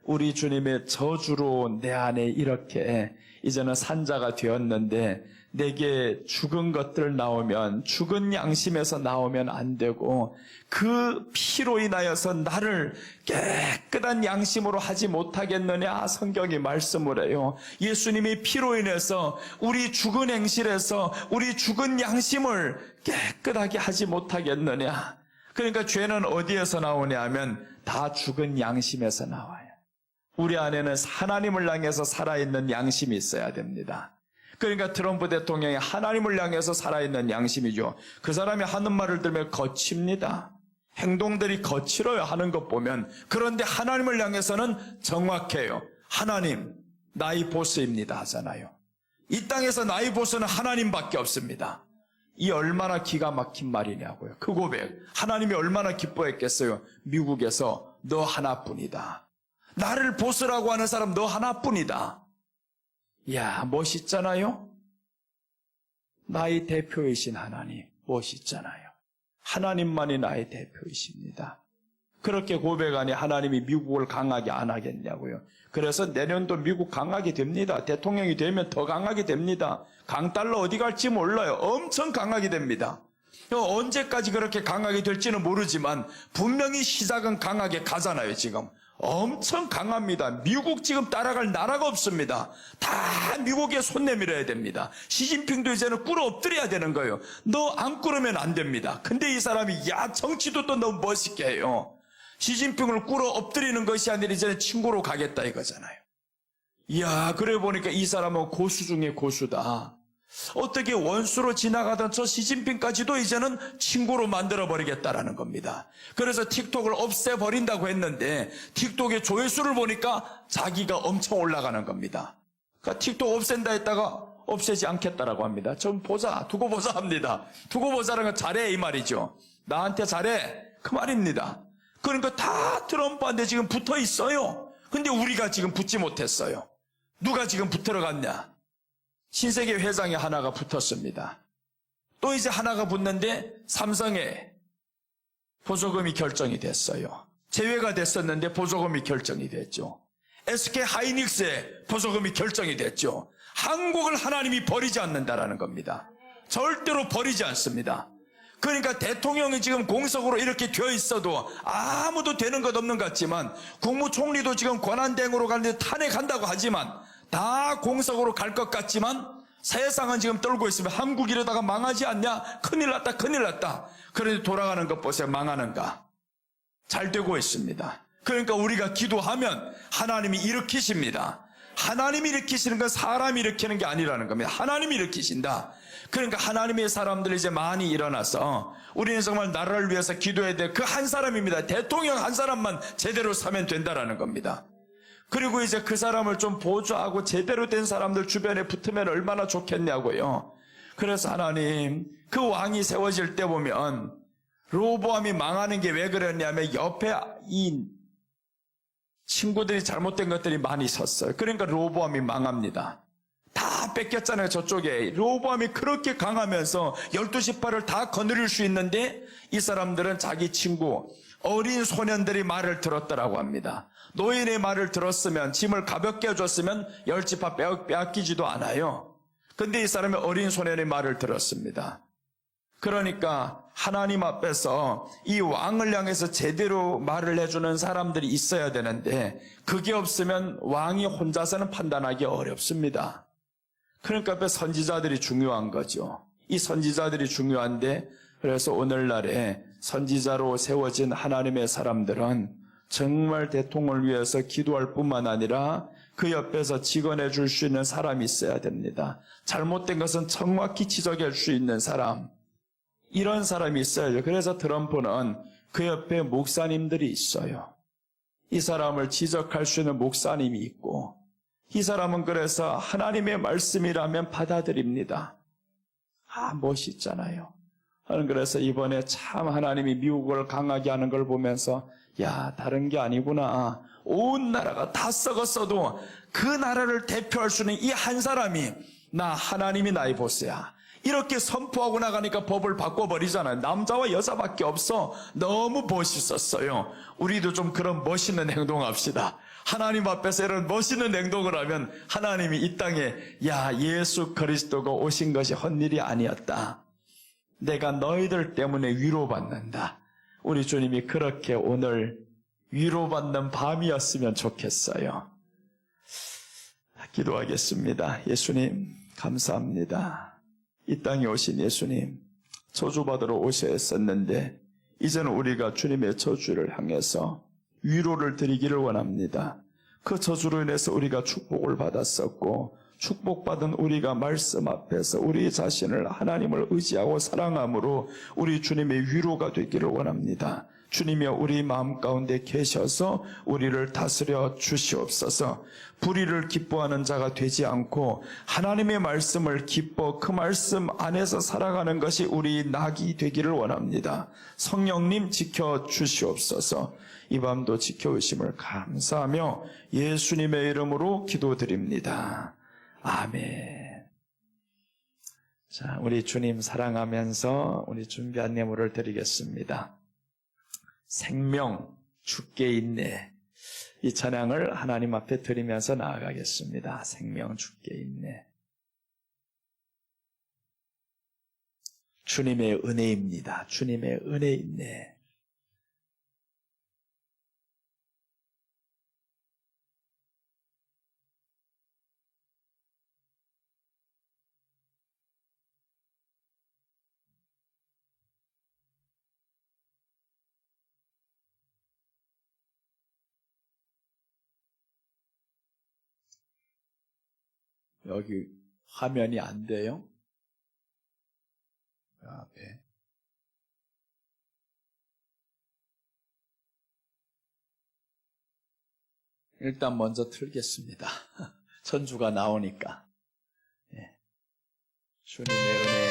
우리 주님의 저주로 내 안에 이렇게 이제는 산자가 되었는데 내게 죽은 것들 나오면 죽은 양심에서 나오면 안 되고 그 피로 인하여서 나를 깨끗한 양심으로 하지 못하겠느냐 성경이 말씀을 해요. 예수님이 피로 인해서 우리 죽은 행실에서 우리 죽은 양심을 깨끗하게 하지 못하겠느냐. 그러니까 죄는 어디에서 나오냐 하면 다 죽은 양심에서 나와요. 우리 안에는 하나님을 향해서 살아있는 양심이 있어야 됩니다. 그러니까 트럼프 대통령이 하나님을 향해서 살아있는 양심이죠. 그 사람이 하는 말을 들으면 거칩니다. 행동들이 거칠어요. 하는 것 보면. 그런데 하나님을 향해서는 정확해요. 하나님, 나의 보스입니다 하잖아요. 이 땅에서 나의 보스는 하나님밖에 없습니다. 이 얼마나 기가 막힌 말이냐고요. 그 고백. 하나님이 얼마나 기뻐했겠어요. 미국에서 너 하나뿐이다. 나를 보스라고 하는 사람 너 하나뿐이다. 이야, 멋있잖아요? 나의 대표이신 하나님, 멋있잖아요. 하나님만이 나의 대표이십니다. 그렇게 고백하니 하나님이 미국을 강하게 안 하겠냐고요. 그래서 내년도 미국 강하게 됩니다. 대통령이 되면 더 강하게 됩니다. 강달러 어디 갈지 몰라요. 엄청 강하게 됩니다. 언제까지 그렇게 강하게 될지는 모르지만 분명히 시작은 강하게 가잖아요, 지금. 엄청 강합니다. 미국 지금 따라갈 나라가 없습니다. 다 미국에 손 내밀어야 됩니다. 시진핑도 이제는 꿇어 엎드려야 되는 거예요. 너 안 꿇으면 안 됩니다. 근데 이 사람이 정치도 또 너무 멋있게 해요. 시진핑을 꿇어 엎드리는 것이 아니라 이제는 친구로 가겠다 이거잖아요. 이야, 그래 보니까 이 사람은 고수 중에 고수다. 어떻게 원수로 지나가던 저 시진핑까지도 이제는 친구로 만들어버리겠다라는 겁니다. 그래서 틱톡을 없애버린다고 했는데 틱톡의 조회수를 보니까 자기가 엄청 올라가는 겁니다. 그러니까 틱톡 없앤다 했다가 없애지 않겠다라고 합니다. 좀 보자, 두고 보자 합니다. 두고 보자라는 건 잘해 이 말이죠. 나한테 잘해 그 말입니다. 그러니까 다 트럼프한테 지금 붙어 있어요. 근데 우리가 지금 붙지 못했어요. 누가 지금 붙으러 갔냐? 신세계 회장이 하나가 붙었습니다. 또 이제 하나가 붙는데 삼성에 보조금이 결정이 됐어요. 제외가 됐었는데 보조금이 결정이 됐죠. SK 하이닉스에 보조금이 결정이 됐죠. 한국을 하나님이 버리지 않는다라는 겁니다. 절대로 버리지 않습니다. 그러니까 대통령이 지금 공석으로 이렇게 되어 있어도 아무도 되는 것 없는 것 같지만, 국무총리도 지금 권한대행으로 가는데 탄핵한다고 하지만 다 공석으로 갈 것 같지만, 세상은 지금 떨고 있으면 한국 이러다가 망하지 않냐? 큰일 났다, 큰일 났다. 그런데 돌아가는 것 보세요. 망하는가? 잘 되고 있습니다. 그러니까 우리가 기도하면 하나님이 일으키십니다. 하나님이 일으키시는 건 사람이 일으키는 게 아니라는 겁니다. 하나님이 일으키신다. 그러니까 하나님의 사람들이 이제 많이 일어나서 우리는 정말 나라를 위해서 기도해야 될 그 한 사람입니다. 대통령 한 사람만 제대로 사면 된다라는 겁니다. 그리고 이제 그 사람을 좀 보조하고 제대로 된 사람들 주변에 붙으면 얼마나 좋겠냐고요. 그래서 하나님, 그 왕이 세워질 때 보면 르호보암이 망하는 게 왜 그랬냐면 옆에 이 친구들이 잘못된 것들이 많이 있었어요. 그러니까 르호보암이 망합니다. 다 뺏겼잖아요. 저쪽에 르호보암이 그렇게 강하면서 12지파를 다 거느릴 수 있는데 이 사람들은 자기 친구 어린 소년들이 말을 들었더라고 합니다. 노인의 말을 들었으면, 짐을 가볍게 해줬으면 10지파 빼앗기지도 않아요. 근데 이 사람이 어린 소년의 말을 들었습니다. 그러니까 하나님 앞에서 이 왕을 향해서 제대로 말을 해주는 사람들이 있어야 되는데, 그게 없으면 왕이 혼자서는 판단하기 어렵습니다. 그러니까 앞에 선지자들이 중요한 거죠. 이 선지자들이 중요한데, 그래서 오늘날에 선지자로 세워진 하나님의 사람들은 정말 대통령을 위해서 기도할 뿐만 아니라 그 옆에서 직언해 줄 수 있는 사람이 있어야 됩니다. 잘못된 것은 정확히 지적할 수 있는 사람, 이런 사람이 있어야죠. 그래서 트럼프는 그 옆에 목사님들이 있어요. 이 사람을 지적할 수 있는 목사님이 있고, 이 사람은 그래서 하나님의 말씀이라면 받아들입니다. 멋있잖아요. 저는 그래서 이번에 참 하나님이 미국을 강하게 하는 걸 보면서, 야, 다른 게 아니구나. 온 나라가 다 썩었어도 그 나라를 대표할 수 있는 이 한 사람이, 나 하나님이 나의 보스야, 이렇게 선포하고 나가니까 법을 바꿔버리잖아요. 남자와 여자밖에 없어. 너무 멋있었어요. 우리도 좀 그런 멋있는 행동합시다. 하나님 앞에서 이런 멋있는 행동을 하면 하나님이 이 땅에, 야, 예수 그리스도가 오신 것이 헛일이 아니었다. 내가 너희들 때문에 위로받는다. 우리 주님이 그렇게 오늘 위로받는 밤이었으면 좋겠어요. 기도하겠습니다. 예수님, 감사합니다. 이 땅에 오신 예수님, 저주받으러 오셔야 했었는데 이제는 우리가 주님의 저주를 향해서 위로를 드리기를 원합니다. 그 저주로 인해서 우리가 축복을 받았었고, 축복받은 우리가 말씀 앞에서 우리 자신을 하나님을 의지하고 사랑함으로 우리 주님의 위로가 되기를 원합니다. 주님이 우리 마음 가운데 계셔서 우리를 다스려 주시옵소서. 불의를 기뻐하는 자가 되지 않고 하나님의 말씀을 기뻐 그 말씀 안에서 살아가는 것이 우리 낙이 되기를 원합니다. 성령님 지켜 주시옵소서. 이 밤도 지켜주심을 감사하며 예수님의 이름으로 기도드립니다. 아멘. 자, 우리 주님 사랑하면서 우리 준비한 예물을 드리겠습니다. 생명 주께 있네. 이 찬양을 하나님 앞에 드리면서 나아가겠습니다. 생명 주께 있네. 주님의 은혜입니다. 주님의 은혜 있네. 여기 화면이 안 돼요? 네. 일단 먼저 틀겠습니다. 전주가 나오니까. 네. 주님의 은혜.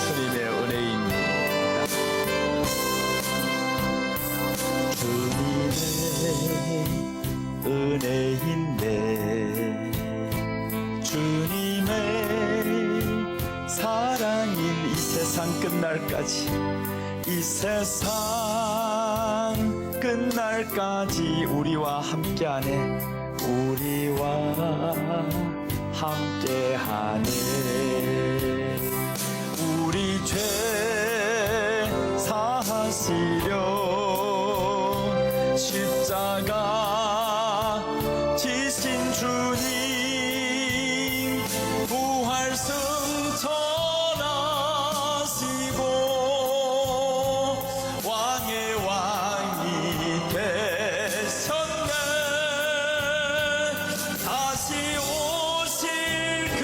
주님의 은혜입니다. 은혜인데 주님의 사랑인 이 세상 끝날까지, 이 세상 끝날까지 우리와 함께하네. 우리와 함께하네. 우리 죄 사하시려 십자가 지신 주님 부활승 전하시고 왕의 왕이 되셨네. 다시 오실 그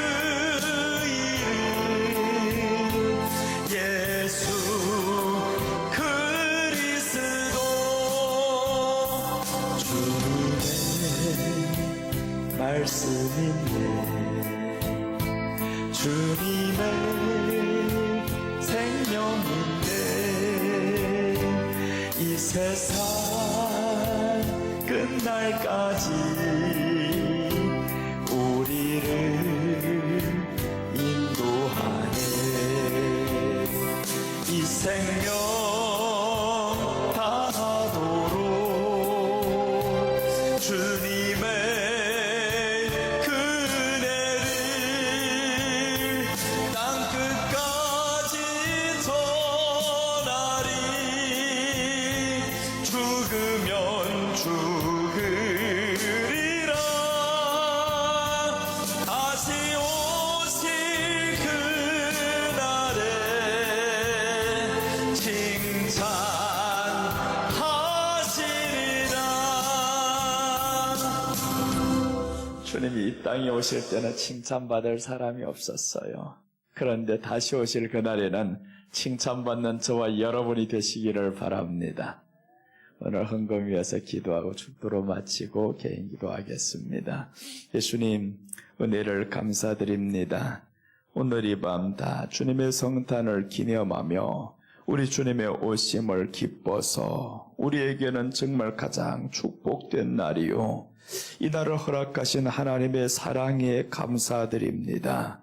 이름 예수 그리스도. 주님의 말씀인데 주님의 생명인데 이 세상 끝날까지 우리를 인도하네. 이 생명 다하도록 주님의 은혜를 땅끝까지 전하리. 죽으면 죽으리라. 다시 오실 그날에 칭찬하시리라. 주님이 이 땅에 오실 때는 칭찬받을 사람이 없었어요. 그런데 다시 오실 그날에는 칭찬받는 저와 여러분이 되시기를 바랍니다. 오늘 헌금 위해서 기도하고 축도로 마치고 개인 기도하겠습니다. 예수님, 은혜를 감사드립니다. 오늘 이 밤 다 주님의 성탄을 기념하며 우리 주님의 오심을 기뻐서 우리에게는 정말 가장 축복된 날이요, 이 날을 허락하신 하나님의 사랑에 감사드립니다.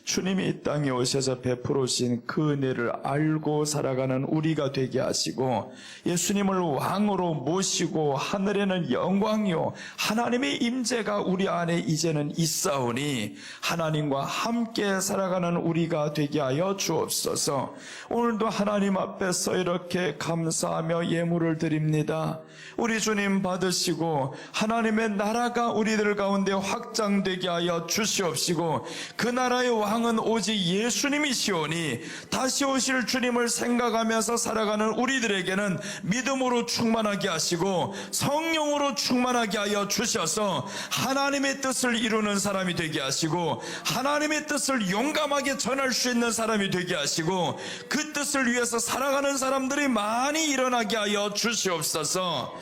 주님이 이 땅에 오셔서 베풀으신 그 은혜를 알고 살아가는 우리가 되게 하시고 예수님을 왕으로 모시고 하늘에는 영광이요 하나님의 임재가 우리 안에 이제는 있사오니 하나님과 함께 살아가는 우리가 되게 하여 주옵소서. 오늘도 하나님 앞에서 이렇게 감사하며 예물을 드립니다. 우리 주님 받으시고 하나님의 나라가 우리들 가운데 확장되게 하여 주시옵시고 그 나라의 왕은 오직 예수님이시오니 다시 오실 주님을 생각하면서 살아가는 우리들에게는 믿음으로 충만하게 하시고 성령으로 충만하게 하여 주셔서 하나님의 뜻을 이루는 사람이 되게 하시고 하나님의 뜻을 용감하게 전할 수 있는 사람이 되게 하시고 그 뜻을 위해서 살아가는 사람들이 많이 일어나게 하여 주시옵소서.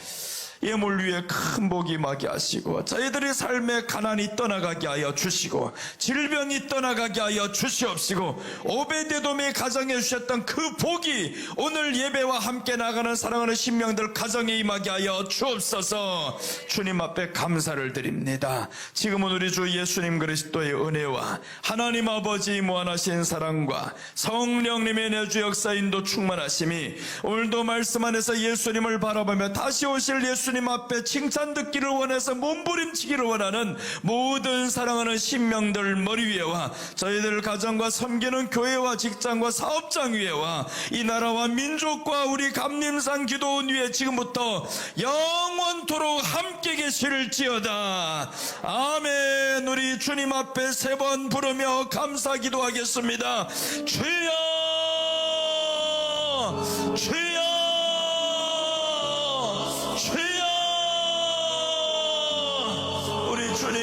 예물 위에 큰 복이 임하게 하시고 저희들의 삶의 가난이 떠나가게 하여 주시고 질병이 떠나가게 하여 주시옵시고 오베데돔의 가정에 주셨던 그 복이 오늘 예배와 함께 나가는 사랑하는 신명들 가정에 임하게 하여 주옵소서. 주님 앞에 감사를 드립니다. 지금은 우리 주 예수님 그리스도의 은혜와 하나님 아버지 무한하신 사랑과 성령님의 내주 역사인도 충만하심이 오늘도 말씀 안에서 예수님을 바라보며 다시 오실 예수님 앞에 칭찬 듣기를 원해서 몸부림치기를 원하는 모든 사랑하는 신명들 머리 위에와 저희들 가정과 섬기는 교회와 직장과 사업장 위에와 이 나라와 민족과 우리 감림산 기도원 위에 지금부터 영원토록 함께 계실지어다. 아멘. 우리 주님 앞에 세 번 부르며 감사 기도하겠습니다. 주여 주여 주여. 우리 주님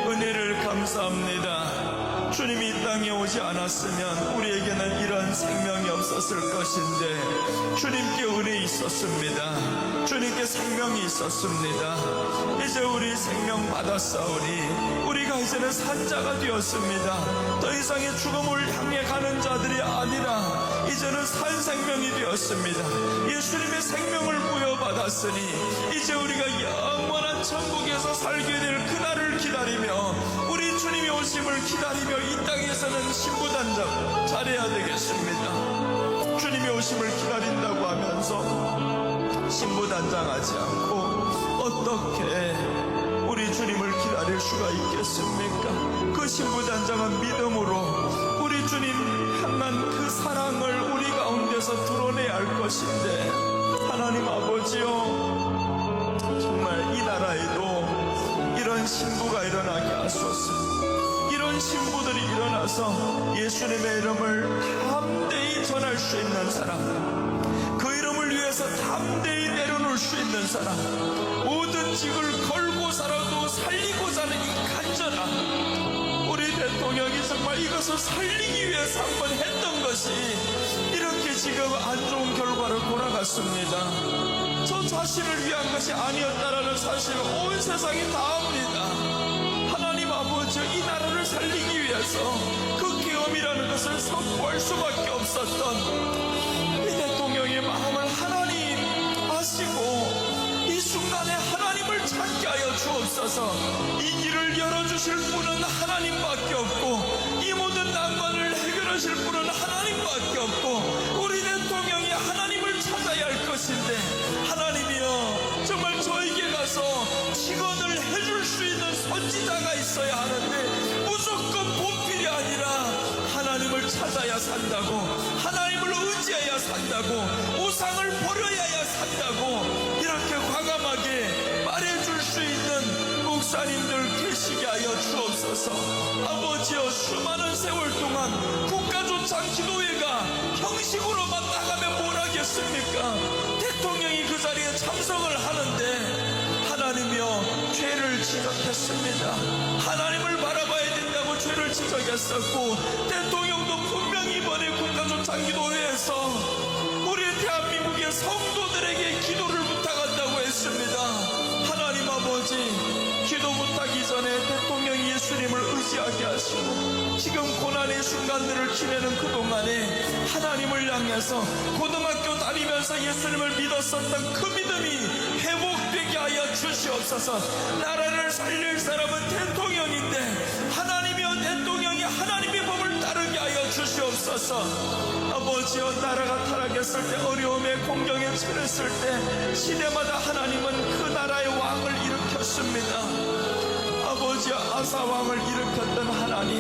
은혜를 감사합니다. 주님이 이 땅에 오지 않았으면 우리에게는 이런 생명이 없었을 것인데 주님께 은혜 있었습니다. 주님께 생명이 있었습니다. 이제 우리 생명 받았사오니 우리가 이제는 산자가 되었습니다. 더 이상의 죽음을 향해 가는 자들이 아니라 이제는 산 생명이 되었습니다. 예수님의 생명을 부여받았으니 이제 우리가 영원한 천국에서 살게 될 그날을 기다리며 우리 주님이 오심을 기다리며 이 땅에서는 신부단장 잘해야 되겠습니다. 주님이 오심을 기다린다고 하면서 신부단장하지 않고 어떻게 우리 주님을 기다릴 수가 있겠습니까? 그 그 신부단장은 믿음으로 우리 주님 향한 그 사랑을 우리 가운데서 드러내야 할 것인데, 하나님 아버지요, 정말 이 나라에도 이런 신부가 일어나게 하소서. 이런 신부들이 일어나서 예수님의 이름을 담대히 전할 수 있는 사람, 그 이름을 위해서 담대히 내려놓을 수 있는 사람, 모든 직을 걸고서라도 살리고자 하는 이 간절함, 우리 대통령이 정말 이것을 살리기 위해서 한번 했던 것이 이렇게 지금 안 좋은 결과로 돌아갔습니다. 저 자신을 위한 것이 아니었다라는 사실을 온 세상이 다 압니다. 하나님 아버지, 이 나라를 살리기 위해서 그 계엄이라는 것을 선포할 수밖에 없었던 이 대통령의 마음을 하나님 아시고 이 순간에 하나님을 찾게 하여 주옵소서. 이 길을 열어주실 분은 하나님밖에 없고, 이 모든 난관을 해결하실 분은 하나님밖에 없고, 우리 대통령이 하나님을 찾아야 할 것인데, 하나님이여, 정말 저에게 가서 직언을 해줄 수 있는 선지자가 있어야 하는데, 무조건 보필이 아니라 하나님을 찾아야 산다고, 하나님을 의지해야 산다고, 우상을 버려야 산다고 이렇게 과감하게 말해줄 수 있는 목사님들 계시게 하여 주옵소서. 아버지여, 수많은 세월 동안 국가조찬 기도회가 형식으로만 나가면 뭘 하겠습니까? 대통령이 그 자리에 참석을 하는데, 하나님이여, 죄를 지적했습니다. 하나님을 바라봐야 된다고 죄를 지적했었고, 대통령도 분명히 이번에 국가조찬 기도회에서 우리 대한민국의 성도들에게 기도를 부탁한다고 했습니다. 하나님 아버지, 기도 부탁이 전에 대통령이 예수님을 의지하게 하시고, 지금 고난의 순간들을 지내는 그동안에 하나님을 향해서 고등학교 다니면서 예수님을 믿었었던 그 믿음이 회복되게 하여 주시옵소서. 나라를 살릴 사람은 대통령인데, 하나님이여, 대통령이 하나님의 법을 따르게 하여 주시옵소서. 아버지여, 나라가 타락했을 때, 어려움에 공경에 처했을 때 시대마다 하나님은 그 나라의 왕을 일으켰습니다. 아버지여, 아사 왕을 일으켰던 하나님,